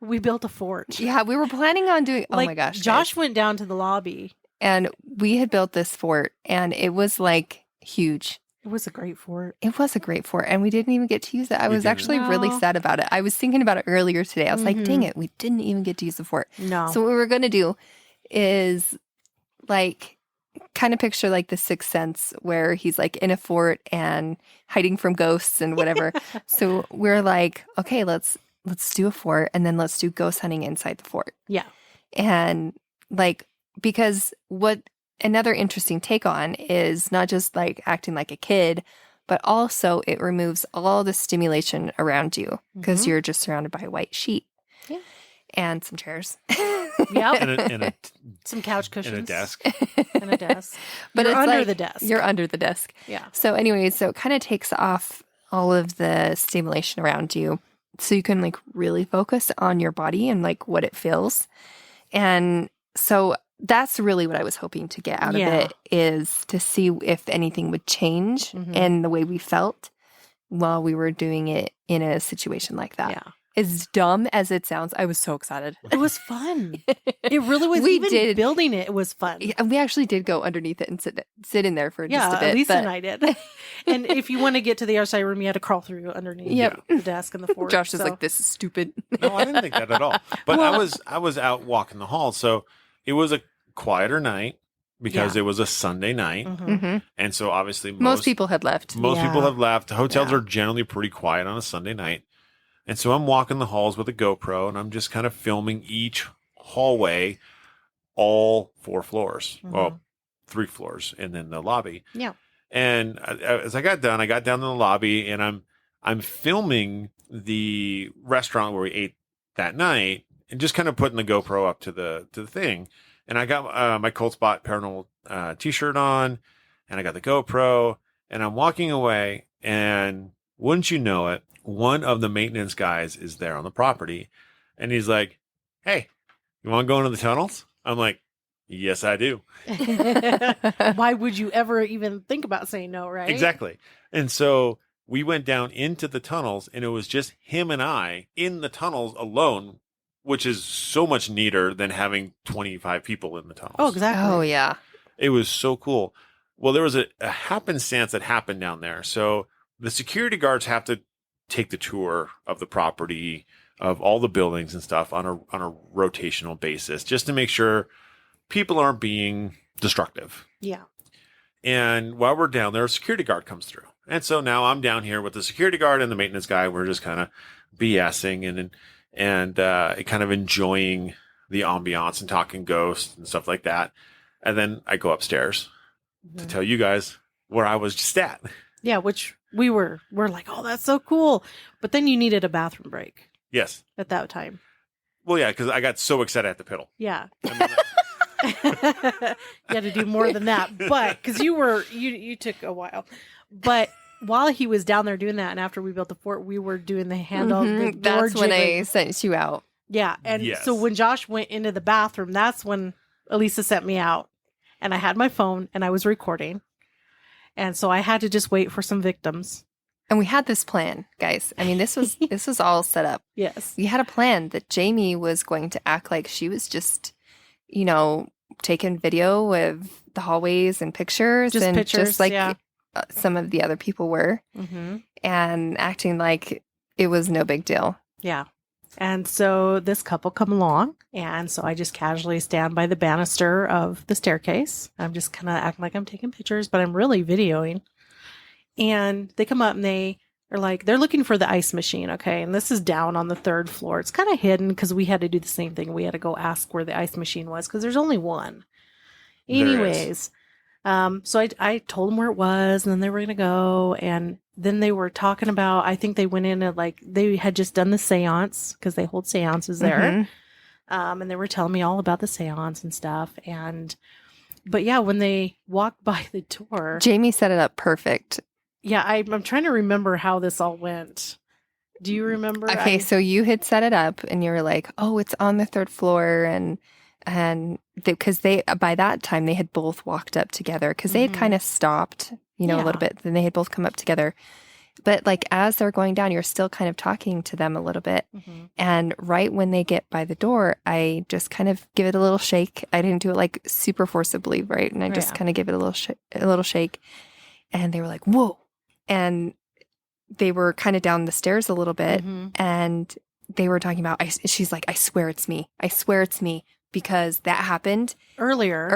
We built a fort. Yeah, we were planning on doing. Oh Like, my gosh, Josh guys. went down to the lobby. And we had built this fort, and it was like huge. It was a great fort. It was a great fort, and we didn't even get to use it. I We was didn't. actually really No. sad about it. I was thinking about it earlier today. I was like, Mhm. dang it, we didn't even get to use the fort. No. So what we were going to do is like kind of picture like the Sixth Sense where he's like in a fort and hiding from ghosts and whatever. So we're like, okay, let's do a fort and then let's do ghost hunting inside the fort. Yeah. And like, because what another interesting take on is not just like acting like a kid, but also it removes all the stimulation around you because you're just surrounded by a white sheet. Yeah. And some chairs. Yep. And Some couch cushions. a desk. And a desk. But You're it's under like, the desk. You're under the desk. Yeah. So anyways, so it kind of takes off all of the stimulation around you. So you can like really focus on your body and like what it feels. And so that's really what I was hoping to get out of it, is to see if anything would change in the way we felt while we were doing it in a situation like that. Yeah. As dumb as it sounds, I was so excited. It was fun. It really was. We Even did. building it was fun. Yeah, we actually did go underneath it and sit in there for just a bit. Lisa but and I did. And if you want to get to the other side room, you had to crawl through underneath Yep. the desk and the fort. Josh is so. like, this is stupid. No, I didn't think that at all. But I was out walking the hall, so it was a quieter night because it was a Sunday night, and so obviously Most people had left. Most people have left. Hotels Yeah. are generally pretty quiet on a Sunday night. And so I'm walking the halls with a GoPro and I'm just kind of filming each hallway, all 4 floors. Well, 3 floors and then the lobby. Yeah. And as I got down in the lobby and I'm filming the restaurant where we ate that night and just kind of putting the GoPro up to the thing. And I got my Cold Spot Paranormal t-shirt on and I got the GoPro and I'm walking away and wouldn't you know it, one of the maintenance guys is there on the property and he's like, "Hey, you want to go into the tunnels?" I'm like, "Yes, I do." Why would you ever even think about saying no, right? Exactly. And so we went down into the tunnels and it was just him and I in the tunnels alone, which is so much neater than having 25 people in the tunnels. Oh, exactly. Oh, yeah. It was so cool. Well, there was a happenstance that happened down there. So the security guards have to take the tour of the property, of all the buildings and stuff on a rotational basis, just to make sure people aren't being destructive. Yeah. And while we're down there, a security guard comes through. And so now I'm down here with the security guard and the maintenance guy. We're just kind of BSing and kind of enjoying the ambiance and talking ghosts and stuff like that. And then I go upstairs to tell you guys where I was just at. Yeah, which we're like, oh, that's so cool. But then you needed a bathroom break Yes. at that time. Well, yeah, because I got so excited at the piddle. Yeah. I mean, You had to do more than that. But because you took a while. But while he was down there doing that, and after we built the fort, we were doing the handle. The door That's when jiggling. I sent you out. Yeah. And Yes. so when Josh went into the bathroom, that's when Elisa sent me out. And I had my phone and I was recording. And so I had to just wait for some victims. And we had this plan, guys. I mean, this was all set up. Yes. We had a plan that Jamie was going to act like she was just, taking video of the hallways and pictures. Just and pictures, just like yeah. some of the other people were, and acting like it was no big deal. Yeah. And so this couple come along. And so I just casually stand by the banister of the staircase. I'm just kind of acting like I'm taking pictures, but I'm really videoing. And they come up and they are like, they're looking for the ice machine. Okay. And this is down on the 3rd floor. It's kind of hidden because we had to do the same thing. We had to go ask where the ice machine was because there's only one. There is. Anyways, so I told them where it was and then they were going to go. And then they were talking about, I think they went in and they had just done the seance because they hold seances there. And they were telling me all about the seance and stuff. But yeah, when they walked by the door, Jamie set it up perfect. yeah, I'm trying to remember how this all went. Do you remember? Okay, so you had set it up and you were like, oh, it's on the 3rd floor. And because they, by that time, they had both walked up together because they had kind of stopped, a little bit. Then they had both come up together. But like as they're going down, you're still kind of talking to them a little bit. And right when they get by the door, I just kind of give it a little shake. I didn't do it like super forcibly, right? And I just kind of give it a little shake. And they were like, whoa. And they were kind of down the stairs a little bit. And they were talking about, she's like, I swear it's me. I swear it's me. because that happened earlier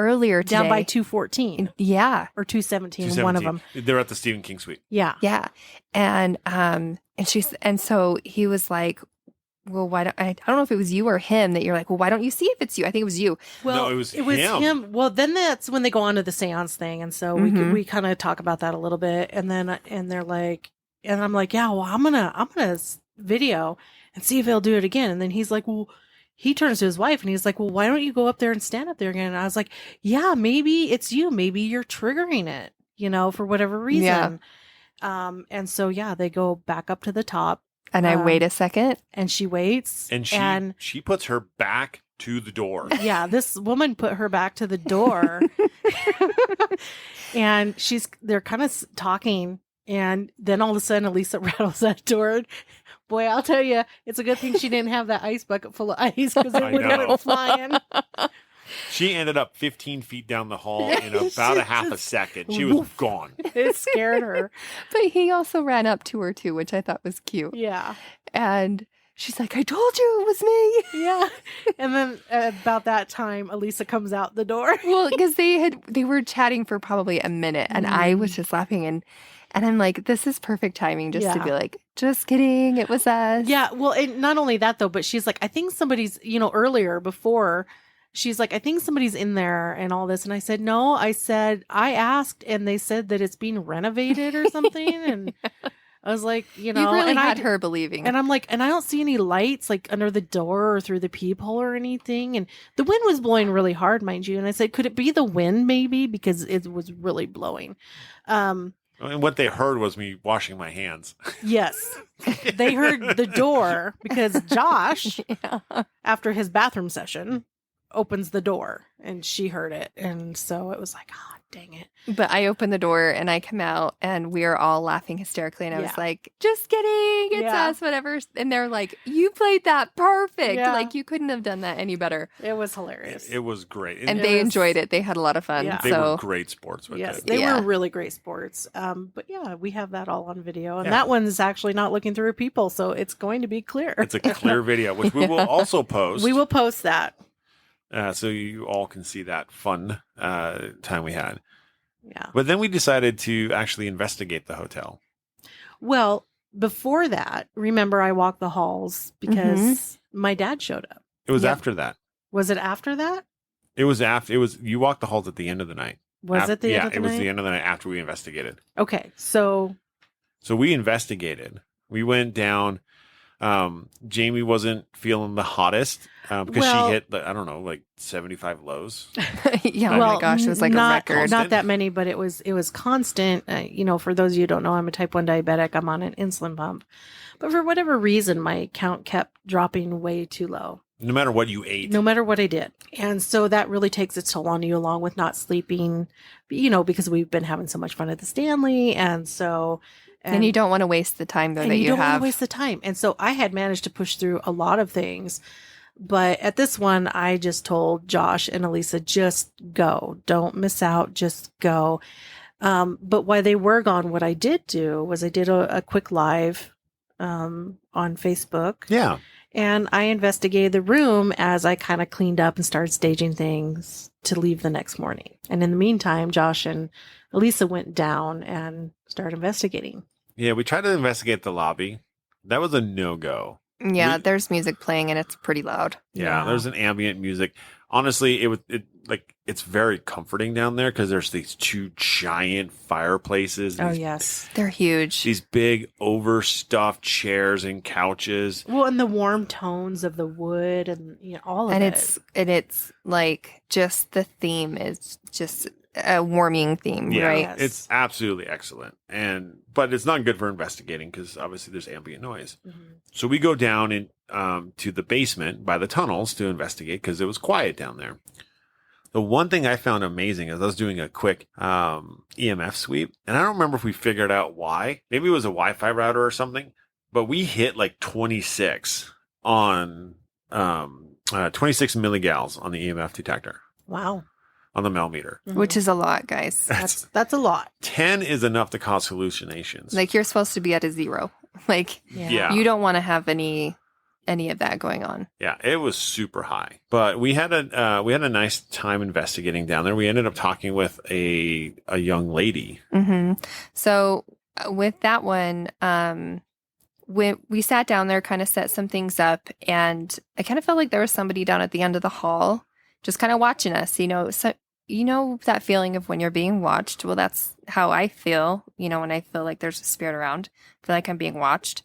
today. down by 214 Yeah. or 217, one of them. They're at the Stephen King suite. Yeah. Yeah. And so he was like, well, why don't I don't know if it was you or him that you're like, well, why don't you see if it's you? I think it was you. Well, No, it was him. Well, then that's when they go on to the seance thing. And so we kind of talk about that a little bit. And then, and they're like, and I'm like, yeah, well, I'm going to video and see if he'll do it again. And then he's like, well, he turns to his wife and he's like, well, why don't you go up there and stand up there again? And I was like, yeah, maybe it's you. Maybe you're triggering it, for whatever reason. Yeah. And so, yeah, they go back up to the top. And I wait a second. And she waits. And she puts her back to the door. Yeah, this woman put her back to the door. And they're kind of talking. And then all of a sudden, Elisa rattles that door. Boy, I'll tell you, it's a good thing she didn't have that ice bucket full of ice because it would have went flying. She ended up 15 feet down the hall in about a half a second. She was gone. It scared her. But he also ran up to her too, which I thought was cute. Yeah. And she's like, I told you it was me. Yeah. And then about that time, Elisa comes out the door. Well, because they were chatting for probably a minute and I was just laughing and I'm like, this is perfect timing just to be like, just kidding. It was us. Yeah. Well, and not only that though, but she's like, I think somebody's, earlier before, she's like, I think somebody's in there and all this. And I said, no, I asked and they said that it's being renovated or something. And I was like, You really and had her believing. And I'm like, and I don't see any lights like under the door or through the peephole or anything. And the wind was blowing really hard, mind you. And I said, could it be the wind maybe? Because it was really blowing. And what they heard was me washing my hands. Yes. They heard the door because Josh, after his bathroom session, opens the door and she heard it. And so it was like, oh, dang it. But I opened the door and I come out and we are all laughing hysterically. And I was like, just kidding. It's us, whatever. And they're like, you played that perfect. Yeah. Like you couldn't have done that any better. It was hilarious. It was great. And they enjoyed it. They had a lot of fun. Yeah. They were great sports with it. They were really great sports. But yeah, we have that all on video. And that one's actually not looking through people. So it's going to be clear. It's a clear video, which we will also post. We will post that. So you all can see that fun time we had. Yeah. But then we decided to actually investigate the hotel. Well, before that, remember I walked the halls because my dad showed up. It was after that. Was it after that? It was after. You walked the halls at the end of the night. Was it the end of the night? Yeah, it was the end of the night after we investigated. Okay, so we investigated. We went down. Jamie wasn't feeling the hottest because she hit, I don't know, like 75 lows. Yeah, oh my gosh, it was like a record. Not that many, but it was constant. For those of you who don't know, I'm a type 1 diabetic. I'm on an insulin pump. But for whatever reason, my count kept dropping way too low. No matter what you ate. No matter what I did. And so that really takes its toll on you along with not sleeping, because we've been having so much fun at the Stanley. And so... And you don't want to waste the time, though, that you don't have. Want to waste the time. And so I had managed to push through a lot of things. But at this one, I just told Josh and Elisa, just go. Don't miss out. Just go. But while they were gone, what I did do was I did a quick live on Facebook. Yeah. And I investigated the room as I kind of cleaned up and started staging things to leave the next morning. And in the meantime, Josh and Elisa went down and started investigating. Yeah, we tried to investigate the lobby. That was a no-go. Yeah, there's music playing and it's pretty loud. Yeah, there's an ambient music. Honestly, it's very comforting down there because there's these two giant fireplaces. Oh, yes. They're huge. These big overstuffed chairs and couches. Well, and the warm tones of the wood and all of it. And it's like just the theme is just a warming theme, right? Yes. It's absolutely excellent. But it's not good for investigating because obviously there's ambient noise. Mm-hmm. So we go down to the basement by the tunnels to investigate because it was quiet down there. The one thing I found amazing is I was doing a quick EMF sweep, and I don't remember if we figured out why. Maybe it was a Wi-Fi router or something, but we hit like 26 on 26 milligals on the EMF detector. Wow. On the millimeter. Mm-hmm. Which is a lot, guys. That's a lot. 10 is enough to cause hallucinations. Like you're supposed to be at a 0. Like yeah. you don't want to have any any of that going on. Yeah, it was super high, but we had a nice time investigating down there. We ended up talking with a young lady. Mm-hmm. So with that one, we sat down there, kind of set some things up, and I kind of felt like there was somebody down at the end of the hall just kind of watching us, so that feeling of when you're being watched. Well, that's how I feel, when I feel like there's a spirit around. I feel like I'm being watched.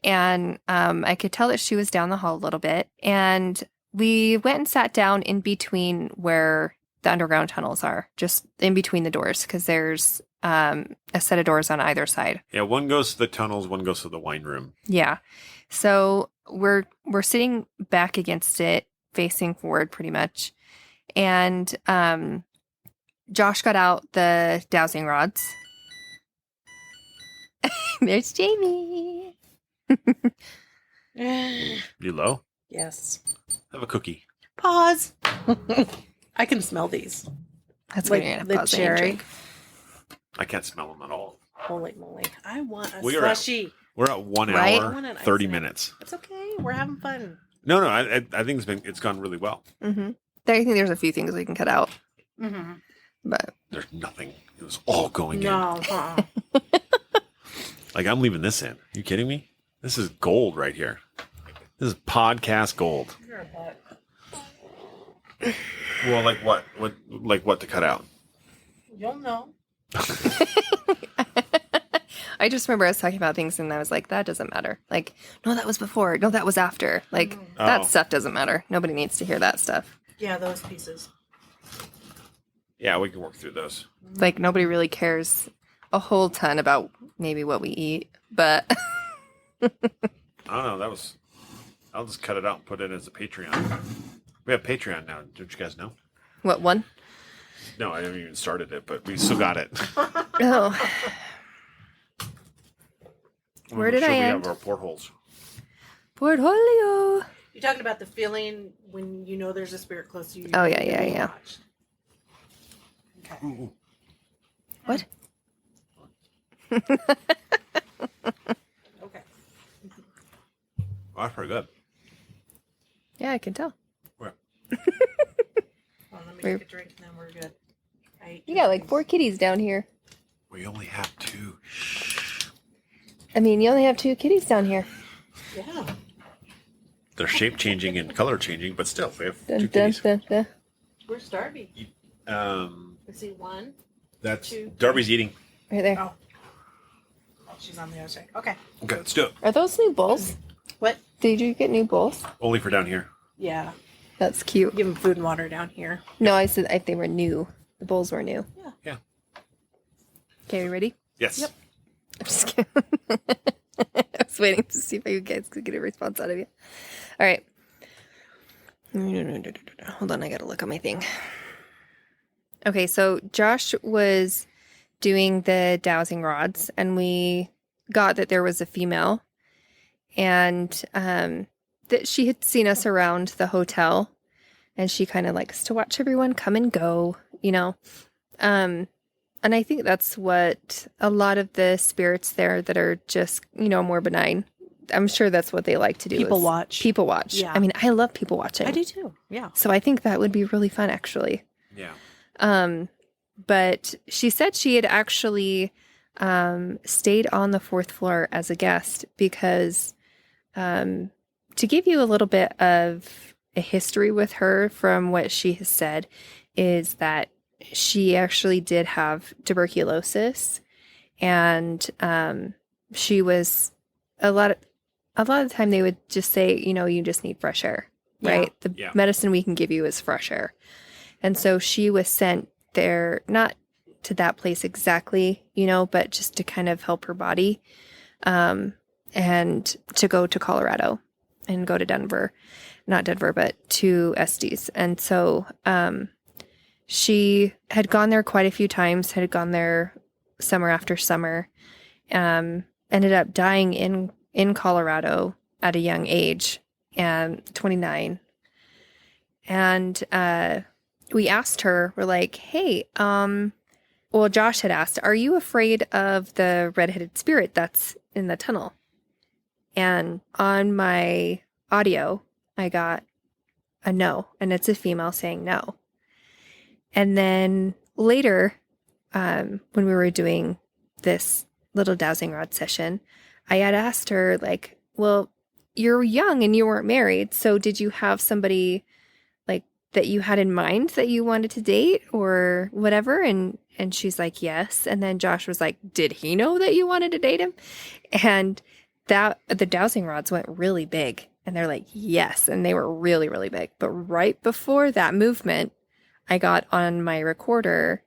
And I could tell that she was down the hall a little bit. And we went and sat down in between where the underground tunnels are, just in between the doors, because there's a set of doors on either side. Yeah, one goes to the tunnels, one goes to the wine room. Yeah. So we're sitting back against it, facing forward pretty much. And Josh got out the dowsing rods. There's Jamie. You low? Yes. Have a cookie. Pause. I can smell these. That's Like what you're going the to pause and cherry. drink. I can't smell them at all. Holy moly. I want a We are at- slushy. We're at 1 Right? I hour, want an 30 ice minutes. It's okay. We're having fun. No, I think it's gone really well. Mm-hmm. I think there's a few things we can cut out, Mm-hmm. but There's nothing. It was all going No. in. Like, I'm leaving this in. Are you kidding me? This is gold right here. This is podcast gold. You're a butt. Well, like what? What to cut out? You'll know. I just remember us talking about things and I was like, that doesn't matter. Like, no, that was before. No, that was after. Like, that Oh. stuff doesn't matter. Nobody needs to hear that stuff. Yeah, those pieces. Yeah, we can work through those. Like, nobody really cares a whole ton about maybe what we eat, but I don't know. I'll just cut it out and put it as a Patreon. We have Patreon now. Don't you guys know? what one? No, I haven't even started it, but we still got it. Oh, Where did I We end? have our portholes. portfolio. You're talking about the feeling when you know there's a spirit close to you. Oh, yeah, you're yeah, being yeah. watched. Okay. Ooh. What? Okay. Oh, that's pretty good. Yeah, I can tell. Where? Well, let me We're- take a drink and then we're good. I ate You got like these. 4 kitties down here. We only have 2. I mean, you only have 2 kitties down here. Yeah. They're shape changing and color changing, but still, we have Dun, 2 dun, kitties. dun, dun. Where's Darby? Let's see, one. That's 2. Darby's eating. Right there. Oh. Oh, she's on the other side. Okay. Okay, let's do it. Are those new bowls? What? Did you get new bowls? Only for down here. Yeah. That's cute. Give them food and water down here. No, I said if they were new. The bowls were new. Yeah. Okay, you ready? Yes. Yep. I'm just kidding. I was waiting to see if you guys could get a response out of you. All right. Hold on, I gotta look at my thing. Okay, so Josh was doing the dowsing rods, and we got that there was a female, and that she had seen us around the hotel, and she kind of likes to watch everyone come and go, and I think that's what a lot of the spirits there that are just, more benign. I'm sure that's what they like to do. People is watch. People watch. Yeah. I mean, I love people watching. I do too. Yeah. So I think that would be really fun, actually. Yeah. But she said she had actually stayed on the 4th floor as a guest because to give you a little bit of a history with her from what she has said is that she actually did have tuberculosis, and she was a lot of the time they would just say, you just need fresh air, right? The Yeah. medicine we can give you is fresh air. And so she was sent there, not to that place exactly, but just to kind of help her body, and to go to Colorado and go to Denver, not Denver, but to Estes. And so, she had gone there quite a few times, had gone there summer after summer, ended up dying in Colorado at a young age, 29. And we asked her, we're like, hey, well, Josh had asked, are you afraid of the redheaded spirit that's in the tunnel? And on my audio, I got a no, and it's a female saying no. And then later, when we were doing this little dowsing rod session, I had asked her, like, well, you're young and you weren't married, so did you have somebody like that you had in mind that you wanted to date or whatever? And she's like, yes. And then Josh was like, did he know that you wanted to date him? And that the dowsing rods went really big. And they're like, yes. And they were really, really big. But right before that movement, I got on my recorder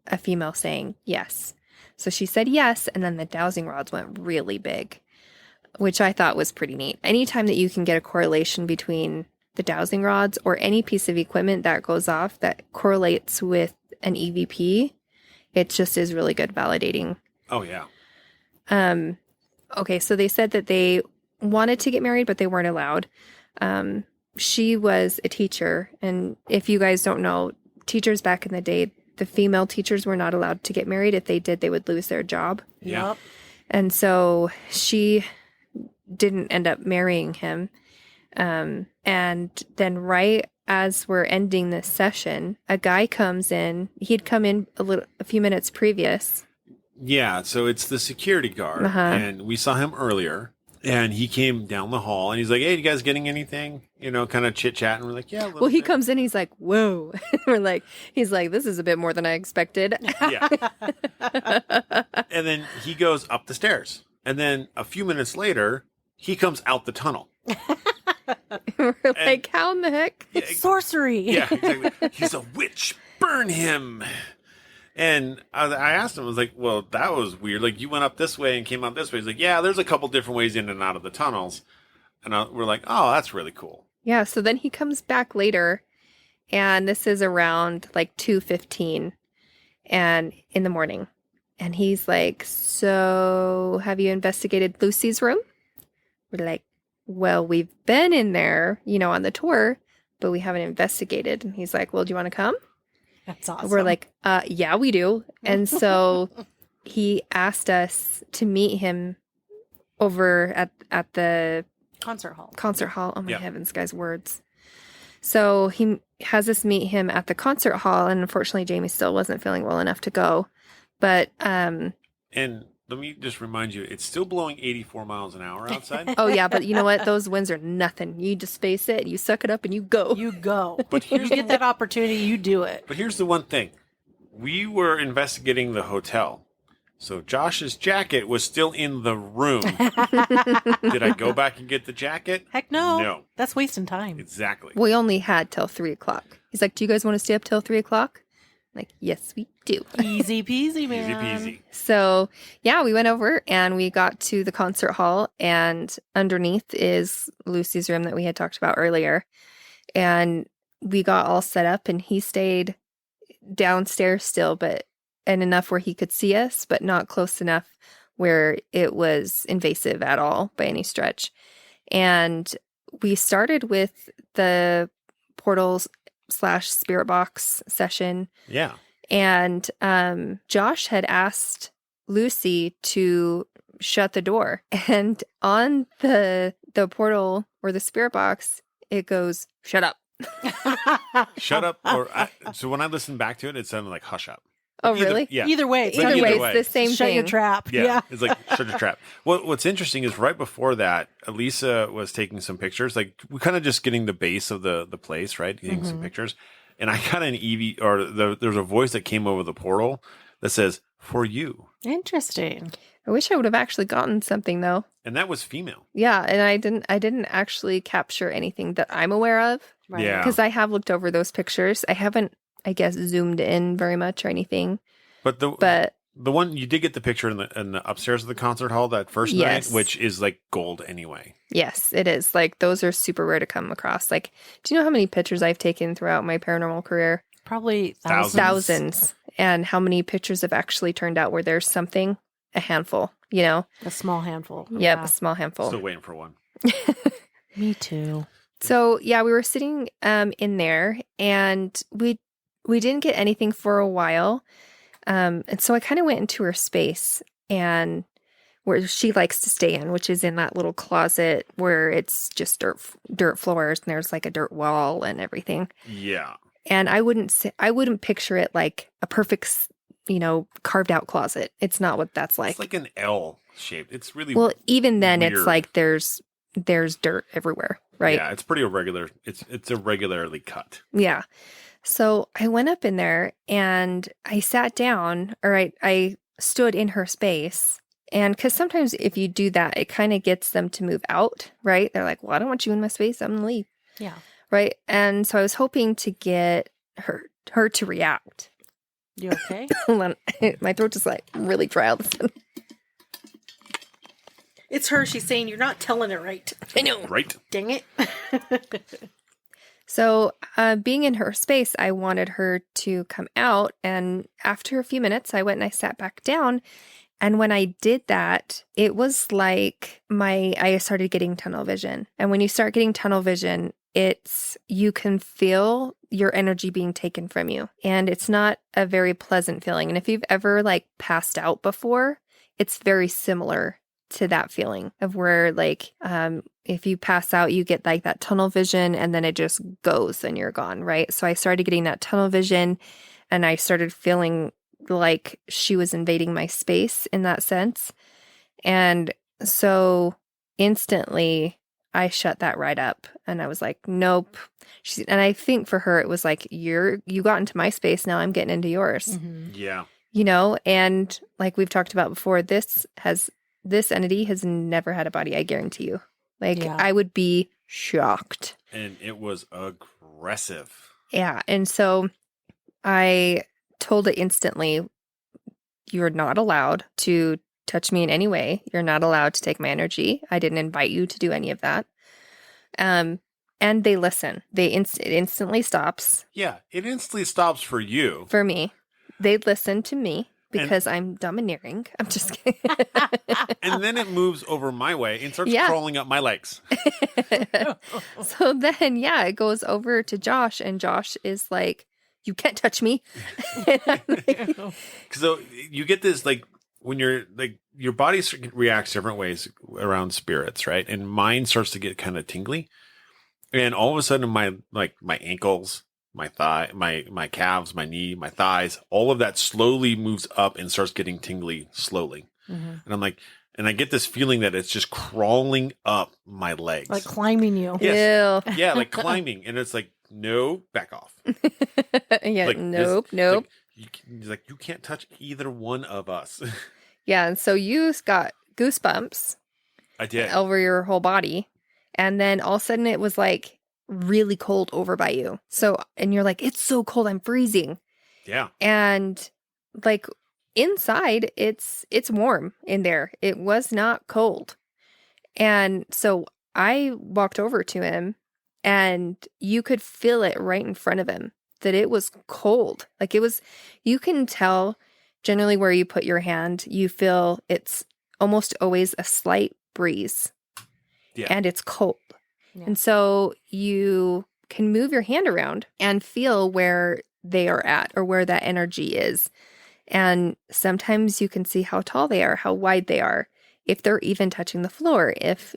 a female saying yes. So she said yes. And then the dowsing rods went really big, which I thought was pretty neat. Anytime that you can get a correlation between the dowsing rods or any piece of equipment that goes off that correlates with an EVP, it just is really good validating. Oh, yeah. Okay, so they said that they wanted to get married, but they weren't allowed. She was a teacher, and if you guys don't know, teachers back in the day, the female teachers were not allowed to get married. If they did, they would lose their job. Yeah. Yep. And so she didn't end up marrying him. And then right as we're ending this session, a guy comes in. He'd come in a few minutes previous. Yeah, so it's the security guard, and we saw him earlier, and he came down the hall, and he's like, hey, you guys getting anything? You know, kind of chit-chatting. We're like, yeah, a little Well, he bit. comes in, he's like, whoa. He's like, this is a bit more than I expected. Yeah. And then he goes up the stairs, and then a few minutes later, he comes out the tunnel. We're like, how in the heck? Yeah, Sorcery. yeah, exactly. He's a witch. Burn him. And I asked him, I was like, well, that was weird. Like, you went up this way and came out this way. He's like, yeah, there's a couple different ways in and out of the tunnels. And we're like, oh, that's really cool. Yeah, so then he comes back later, and this is around like 2:15 and in the morning. And he's like, so have you investigated Lucy's room? We're like, well, we've been in there, on the tour, but we haven't investigated. And he's like, well, do you want to come? That's awesome. We're like, yeah, we do. And so he asked us to meet him over at the concert hall. Oh my Yeah. heavens, guys, words. So he has us meet him at the concert hall, and unfortunately Jamie still wasn't feeling well enough to go. But And let me just remind you, it's still blowing 84 miles an hour outside. oh yeah, but you know what? Those winds are nothing. You just face it, you suck it up, and you go. You go. But You here's get that opportunity, you do it. But here's the one thing. We were investigating the hotel. So Josh's jacket was still in the room. Did I go back and get the jacket? Heck no. No. That's wasting time. Exactly. We only had till 3:00. He's like, do you guys want to stay up till 3:00? Like, yes, we do. Easy peasy, man. Easy peasy. So, yeah, we went over and we got to the concert hall, and underneath is Lucy's room that we had talked about earlier. And we got all set up, and he stayed downstairs still, and enough where he could see us, but not close enough where it was invasive at all by any stretch. And we started with the portals / spirit box session. Yeah. And Josh had asked Lucy to shut the door. And on the portal or the spirit box, it goes, shut up. Shut up. So when I listened back to it, it sounded like hush up. Oh, really? Yeah. Either way, it's Either not way, either it's the same Shut thing. your trap. Yeah. It's like shut your trap. What's interesting is right before that, Elisa was taking some pictures. Like, we're kind of just getting the base of the place, right? Getting some pictures. And I got an there's a voice that came over the portal that says, for you. Interesting. I wish I would have actually gotten something though. And that was female. Yeah, and I didn't actually capture anything that I'm aware of, Right. Yeah. because I have looked over those pictures. I haven't, I guess, zoomed in very much or anything. But But the one you did get the picture in the upstairs of the concert hall that first Yes. night, which is like gold anyway. yes, it is. Like, those are super rare to come across. Like, do you know how many pictures I've taken throughout my paranormal career? Probably Thousands. Thousands. And how many pictures have actually turned out where there's something? A handful, A small handful. Yep, Yeah. a small handful. Still waiting for one. Me too. So yeah, we were sitting in there, and we didn't get anything for a while, and so I kind of went into her space, and where she likes to stay in, which is in that little closet where it's just dirt floors and there's like a dirt wall and everything. Yeah. And I wouldn't picture it like a perfect, carved out closet. It's not what that's like. It's like an L shape. It's really Well, even then weird. it's like there's dirt everywhere, right? Yeah, it's pretty irregular. It's irregularly cut. Yeah. So I went up in there and I sat down, or I stood in her space. And because sometimes if you do that, it kind of gets them to move out, right? They're like, well, I don't want you in my space. I'm going to leave. Yeah. Right. And so I was hoping to get her to react. You okay? Hold on. My throat is like really dry all of a sudden. It's her. She's saying you're not telling it right. I know. Right? Dang it. So being in her space, I wanted her to come out. And after a few minutes, I went and I sat back down. And when I did that, it was like I started getting tunnel vision. And when you start getting tunnel vision, you can feel your energy being taken from you. And it's not a very pleasant feeling. And if you've ever like passed out before, it's very similar to that feeling of where like, if you pass out, you get like that tunnel vision and then it just goes and you're gone, right? So I started getting that tunnel vision and I started feeling like she was invading my space in that sense. And so instantly I shut that right up and I was like, nope. And I think for her, it was like, you got into my space. Now I'm getting into yours, Mm-hmm. Yeah. and like we've talked about before, this entity has never had a body. I guarantee you. Like Yeah. I would be shocked. And it was aggressive. Yeah. And so I told it instantly, you're not allowed to touch me in any way. You're not allowed to take my energy. I didn't invite you to do any of that. And they listen. It instantly stops. Yeah. It instantly stops for you. For me. They listen to me because I'm domineering. I'm just kidding. And then it moves over my way and starts Yeah. crawling up my legs. So then, it goes over to Josh and Josh is like, you can't touch me. And I'm like, So you get this, like, when you're like, your body reacts different ways around spirits, right? And mine starts to get kind of tingly. And all of a sudden my ankles, my thigh, my calves, my knee, my thighs, all of that slowly moves up and starts getting tingly slowly. Mm-hmm. And I'm like, and I get this feeling that it's just crawling up my legs. Like climbing you. Yes. ew. Yeah, like climbing. And it's like, no, back off. Yeah, Like, nope. He's like, you can't touch either one of us. Yeah, and so you got goosebumps I did. over your whole body. And then all of a sudden it was like really cold over by you. So, and you're like, it's so cold, I'm freezing. Yeah. And like inside, it's warm in there. It was not cold. And so I walked over to him and you could feel it right in front of him that it was cold. Like it was, you can tell generally where you put your hand, you feel it's almost always a slight breeze. Yeah. And it's cold. Yeah. And so you can move your hand around and feel where they are at or where that energy is. And sometimes you can see how tall they are, how wide they are, if they're even touching the floor, if,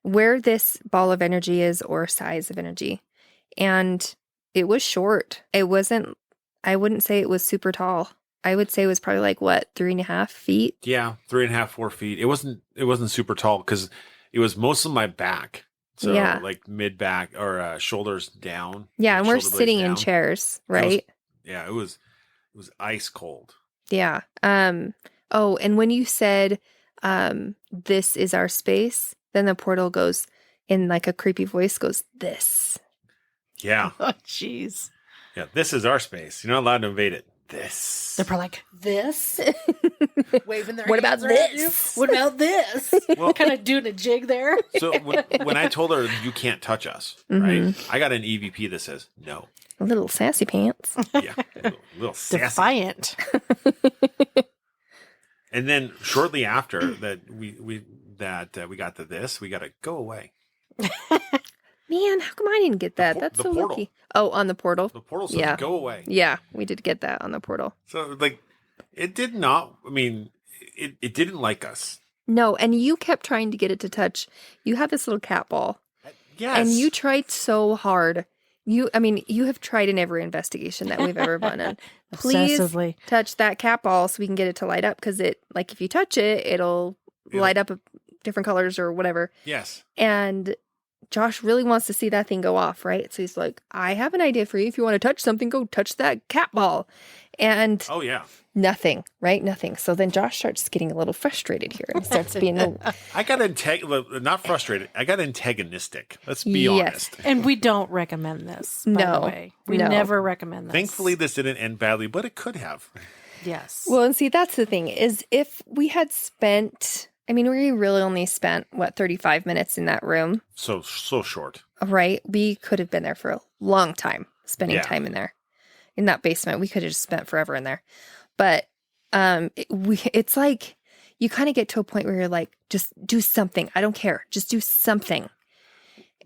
where this ball of energy is or size of energy. And it was short. I wouldn't say it was super tall. I would say it was probably like 3.5 feet. Yeah. 3.5, 4 feet. It wasn't super tall because it was most of my back. So Yeah. like mid back or shoulders down. Yeah. like And we're shoulder blades sitting in down. chairs, right? Yeah. It was ice cold. Yeah. Oh, and when you said, this is our space, then the portal goes in like a creepy voice goes, this. Yeah. Oh, jeez. Yeah. This is our space. You're not allowed to invade it. This. They're probably like, this? Waving their What hands about around this? you. What about this? Well, Kind of doing a jig there. so when I told her you can't touch us, right? I got an EVP that says no. A little sassy pants. Yeah. A little sassy. Defiant. And then shortly after that, we got to this, we got to go away. Man, how come I didn't get that? That's the so portal. lucky. Oh, on the portal? The portal says Yeah. go away. Yeah, we did get that on the portal. So like, it did not. I mean, it didn't like us. No, and you kept trying to get it to touch. You have this little cat ball. Yes. And you tried so hard. You have tried in every investigation that we've ever been in. Please Obsessively. touch that cat ball so we can get it to light up, because if you touch it, it'll light up different colors or whatever. Yes. And Josh really wants to see that thing go off, right? So he's like, I have an idea for you. If you want to touch something, go touch that cat ball. And oh yeah, nothing, right? Nothing. So then Josh starts getting a little frustrated here and starts being I got not frustrated. I got antagonistic. Let's be honest. And we don't recommend this, by the way. We never recommend this. Thankfully, this didn't end badly, but it could have. Yes. Well, and see, that's the thing, is if we had spent, we really only spent, 35 minutes in that room. So short. Right? We could have been there for a long time, spending time in there. In that basement. We could have just spent forever in there. But it's like you kind of get to a point where you're like, just do something. I don't care. Just do something.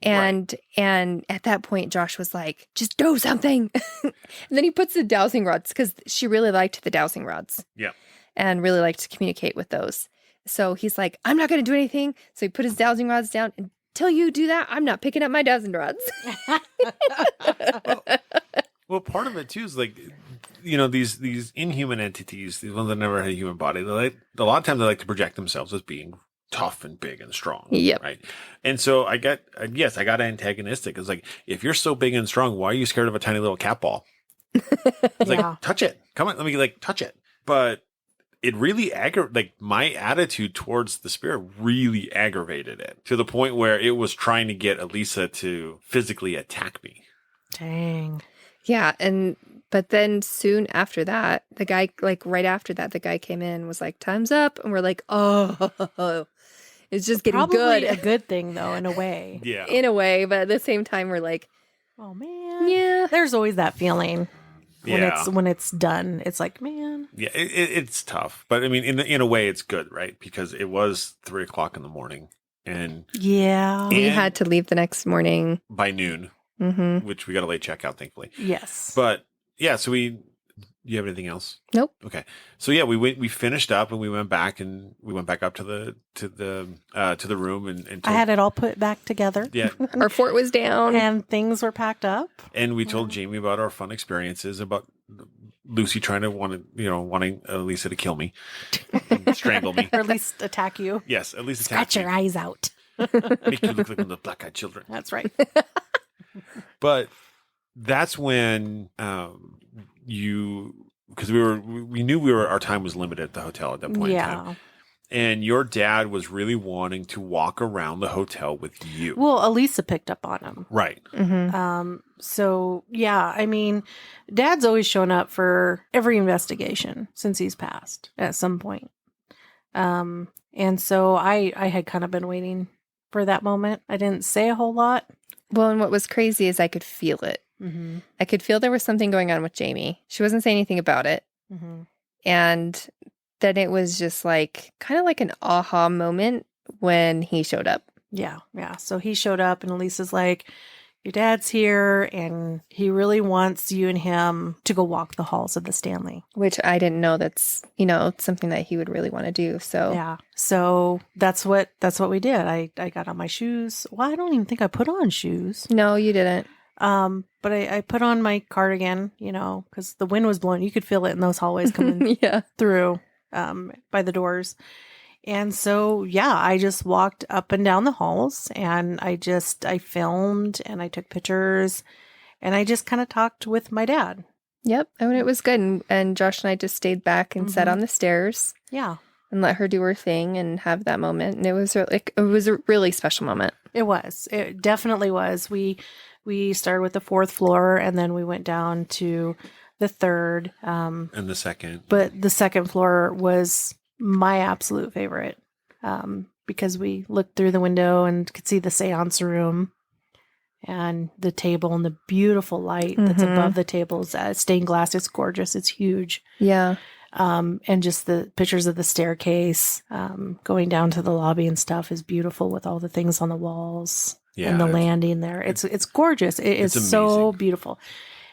And at that point, Josh was like, just do something. And then he puts the dowsing rods, because she really liked the dowsing rods. Yeah. And really liked to communicate with those. So he's like, I'm not going to do anything. So he put his dowsing rods down. Until you do that, I'm not picking up my dowsing rods. Well, part of it too is like, these inhuman entities, these ones that never had a human body. A lot of times they like to project themselves as being tough and big and strong. Yep. Right. And so I got antagonistic. It's like, if you're so big and strong, why are you scared of a tiny little cat ball? It's like, touch it. Come on, let me touch it. But it really my attitude towards the spirit really aggravated it, to the point where it was trying to get Elisa to physically attack me. Dang. Yeah, but then soon after that, the guy, right after that, the guy came in and was like, time's up. And we're like, oh, it's just getting Probably good. a good thing, though, in a way. Yeah. In a way, but at the same time, we're like, oh, man. Yeah. There's always that feeling when it's done. It's like, man. Yeah, it's tough. But in a way, it's good, right? Because it was 3:00 in the morning. And we had to leave the next morning by noon. Mm-hmm. Which we got a late checkout, thankfully. Yes. But yeah, so do you have anything else? Nope. Okay. So yeah, we finished up and we went back up to the room and I had it all put back together. Yeah. Our fort was down and things were packed up. And we told Jamie about our fun experiences, about Lucy wanting Lisa to kill me, and strangle me, or at least attack you. Yes, at least attack Scratch your eyes out. Make you look like one of the black-eyed children. That's right. But that's when because we knew our time was limited at the hotel at that point in time. And your dad was really wanting to walk around the hotel with you. Well, Elisa picked up on him. Right. Mm-hmm. So yeah, Dad's always shown up for every investigation since he's passed at some point. And so I had kind of been waiting for that moment. I didn't say a whole lot. Well, and what was crazy is I could feel it. Mm-hmm. I could feel there was something going on with Jamie. She wasn't saying anything about it. Mm-hmm. And then it was just kind of like an aha moment when he showed up. Yeah. Yeah. So he showed up and Elisa's like, your dad's here and he really wants you and him to go walk the halls of the Stanley. Which I didn't know that's, something that he would really want to do. So yeah. So that's what we did. I got on my shoes. Well, I don't even think I put on shoes. No, you didn't. But I put on my cardigan, because the wind was blowing. You could feel it in those hallways coming through by the doors. And so, yeah, I just walked up and down the halls and I filmed and I took pictures and I just kind of talked with my dad. Yep. And it was good. And Josh and I just stayed back and sat on the stairs. Yeah. And let her do her thing and have that moment. And it was a really special moment. It was. It definitely was. We started with the 4th floor and then we went down to the 3rd. And the 2nd. But the 2nd floor was my absolute favorite, because we looked through the window and could see the seance room and the table and the beautiful light that's above the tables. Stained glass. It's gorgeous. It's huge. Yeah. And just the pictures of the staircase, going down to the lobby and stuff is beautiful with all the things on the walls and the landing there. It's gorgeous. It is so beautiful.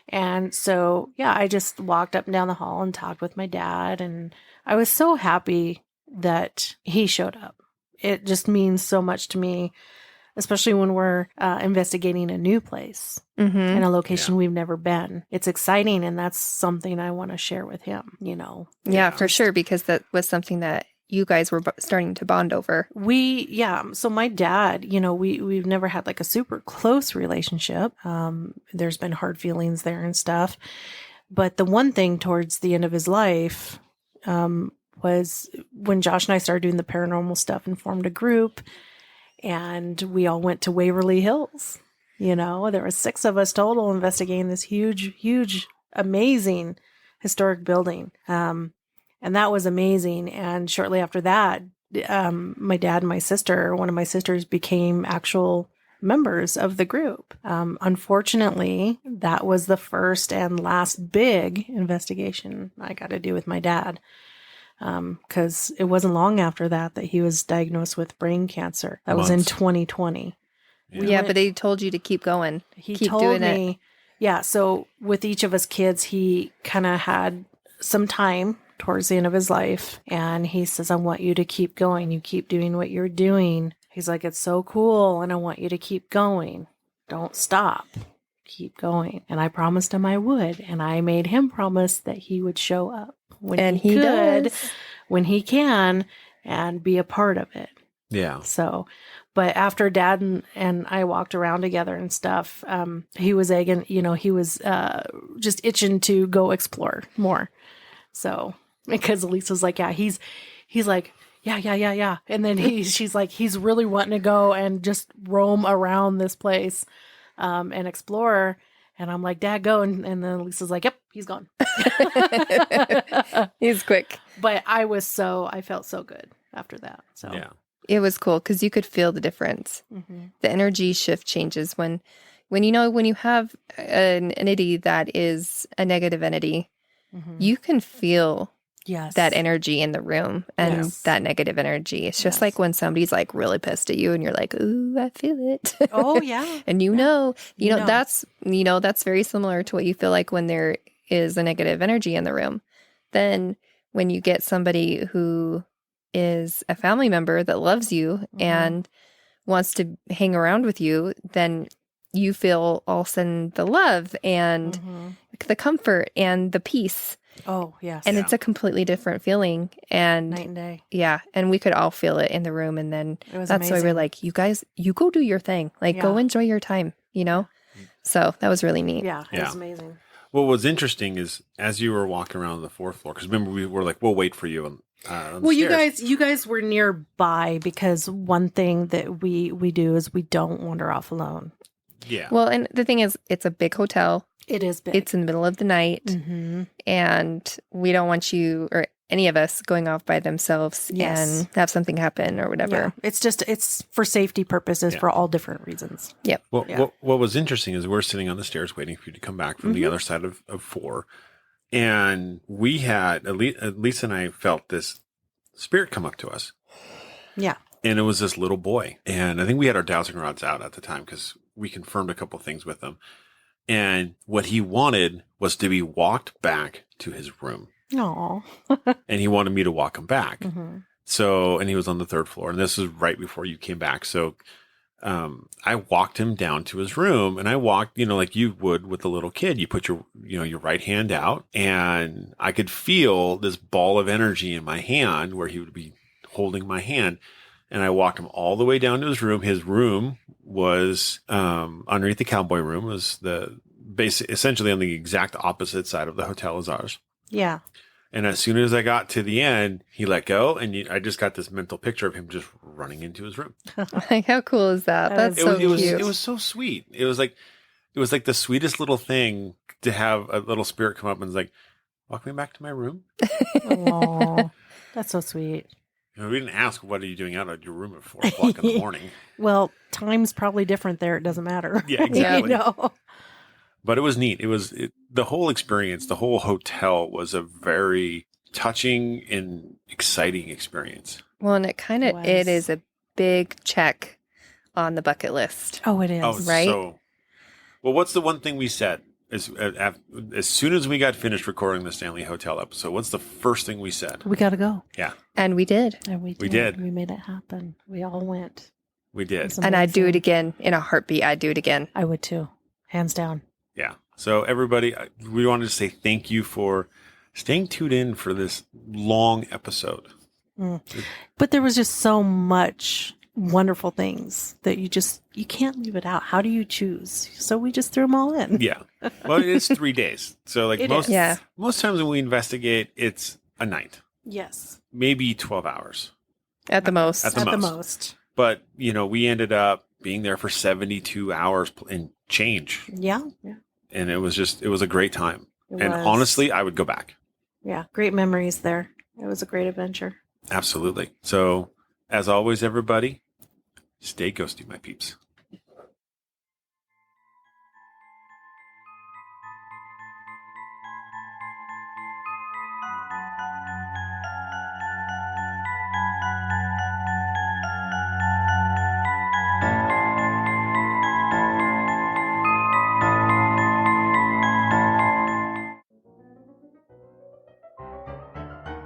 And so, yeah, I just walked up and down the hall and talked with my dad and I was so happy that he showed up. It just means so much to me, especially when we're investigating a new place Mm-hmm. in a location we've never been. It's exciting, and that's something I want to share with him, you know. Yeah, for sure, because that was something that you guys were starting to bond over. So my dad, you know, we've never had like a super close relationship. There's been hard feelings there and stuff. But the one thing towards the end of his life was when Josh and I started doing the paranormal stuff and formed a group, and we all went to Waverly Hills. You know, there were 6 of us total investigating this huge, amazing historic building. And that was amazing. And shortly after that, my dad and my sister, one of my sisters, became actual members of the group. Unfortunately, that was the first and last big investigation I got to do with my dad. Because it wasn't long after that he was diagnosed with brain cancer. That was in 2020. Yeah, but they told you to keep going. He keep told doing me, it. yeah. So with each of us kids, he kind of had some time towards the end of his life, and he says, "I want you to keep going. You keep doing what you're doing." He's like, "It's so cool, and I want you to keep going. Don't stop. Keep going." And I promised him I would, and I made him promise that he would show up when he could, does. when he can, and be a part of it. Yeah. So, but after Dad and I walked around together and stuff, he was egging, you know, he was just itching to go explore more. So, because Elise was like, yeah, he's like, yeah. And then she's like, he's really wanting to go and just roam around this place and explore. And I'm like, Dad, go. And then Lisa's like, yep, he's gone. He's quick. But I felt so good after that. So, Yeah. It was cool because you could feel the difference. mm-hmm. The energy shift changes when you have an entity that is a negative entity, Mm-hmm. you can feel Yes. that energy in the room and Yes. that negative energy. It's just Yes. like when somebody's like really pissed at you and you're like, ooh, I feel it. Oh, yeah. And you Yeah. know, You know. that's very similar to what you feel like when there is a negative energy in the room. Then when you get somebody who is a family member that loves you Mhm. and wants to hang around with you, then you feel all of a sudden the love and Mhm. the comfort and the peace. Oh, yes. And Yeah. it's a completely different feeling. And Night and day. yeah, and we could all feel it in the room. And then It was that's why we're amazing. like, you guys, you go do your thing. Like, go Yeah. enjoy your time, you know? So that was really neat. Yeah, it Yeah. was amazing. What was interesting is as you were walking around the 4th floor, because remember we were like, we'll wait for you on the Well, stairs. you guys were nearby because one thing that we do is we don't wander off alone. Yeah. Well, and the thing is, it's a big hotel. It is big. It's in the middle of the night. Mm-hmm. And we don't want you or any of us going off by themselves Yes. and have something happen or whatever. Yeah. It's for safety purposes Yeah. for all different reasons. Well, Yeah. what was interesting is we're sitting on the stairs waiting for you to come back from the Mhm. other side of 4. And we had, Lisa and I felt this spirit come up to us. Yeah. And it was this little boy. And I think we had our dowsing rods out at the time because we confirmed a couple things with him. And what he wanted was to be walked back to his room. Aw. And he wanted me to walk him back. Mm-hmm. So, and he was on the 3rd floor. And this was right before you came back. So I walked him down to his room, and I walked, like you would with a little kid. You put your right hand out, and I could feel this ball of energy in my hand where he would be holding my hand. And I walked him all the way down to his room. His room was underneath the cowboy room. It was essentially on the exact opposite side of the hotel as ours. Yeah. And as soon as I got to the end, he let go, and I just got this mental picture of him just running into his room. Like, how cool is that? That That's is- so it was cute. it was so sweet. It was like the sweetest little thing to have a little spirit come up and was like, walk me back to my room. Aw. That's so sweet. We didn't ask, what are you doing out of your room at 4:00 in the morning? Well, time's probably different there. It doesn't matter. Yeah, exactly. You know? But it was neat. The whole experience, the whole hotel was a very touching and exciting experience. Well, and it was. is a big check on the bucket list. Oh, it is. Right? So, well, what's the one thing we said? as soon as we got finished recording the Stanley Hotel episode, what's the first thing we said? We got to go. Yeah. And we did. And we We did. We made it happen. We all went. We did. It's And I'd do it amazing. again in a heartbeat. I'd do it again. I would too. Hands down. Yeah. So everybody, we wanted to say thank you for staying tuned in for this long episode. But there was just so much wonderful things that you can't leave it out. How do you choose? So we just threw them all in. Yeah. Well, it's 3 days. So like It most, is. Yeah. most times when we investigate, it's a night, Yes. maybe 12 hours. At the most. At the most. But, we ended up being there for 72 hours and change. Yeah. Yeah. And it was a great time. It And was. honestly, I would go back. Yeah. Great memories there. It was a great adventure. Absolutely. So as always, everybody, stay ghosty, my peeps.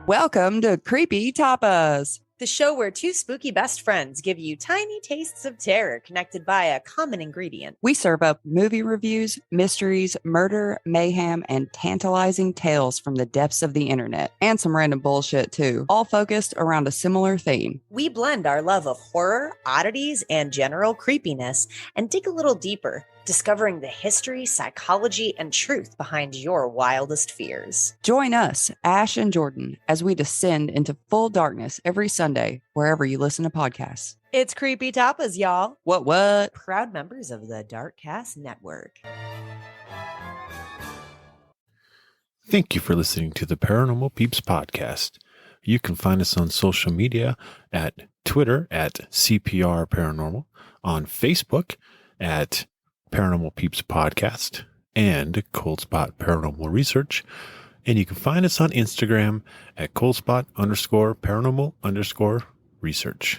Welcome to Creepy Tapas. The show where two spooky best friends give you tiny tastes of terror connected by a common ingredient. We serve up movie reviews, mysteries, murder, mayhem, and tantalizing tales from the depths of the internet, and some random bullshit too, all focused around a similar theme. We blend our love of horror, oddities, and general creepiness and dig a little deeper, discovering the history, psychology, and truth behind your wildest fears. Join us, Ash and Jordan, as we descend into full darkness every Sunday, wherever you listen to podcasts. It's Creepy Tapas, y'all. What? Proud members of the Darkcast Network. Thank you for listening to the Paranormal Peeps podcast. You can find us on social media at Twitter at CPR Paranormal, on Facebook at Paranormal Peeps Podcast and Cold Spot Paranormal Research. And you can find us on Instagram at coldspot_paranormal_research.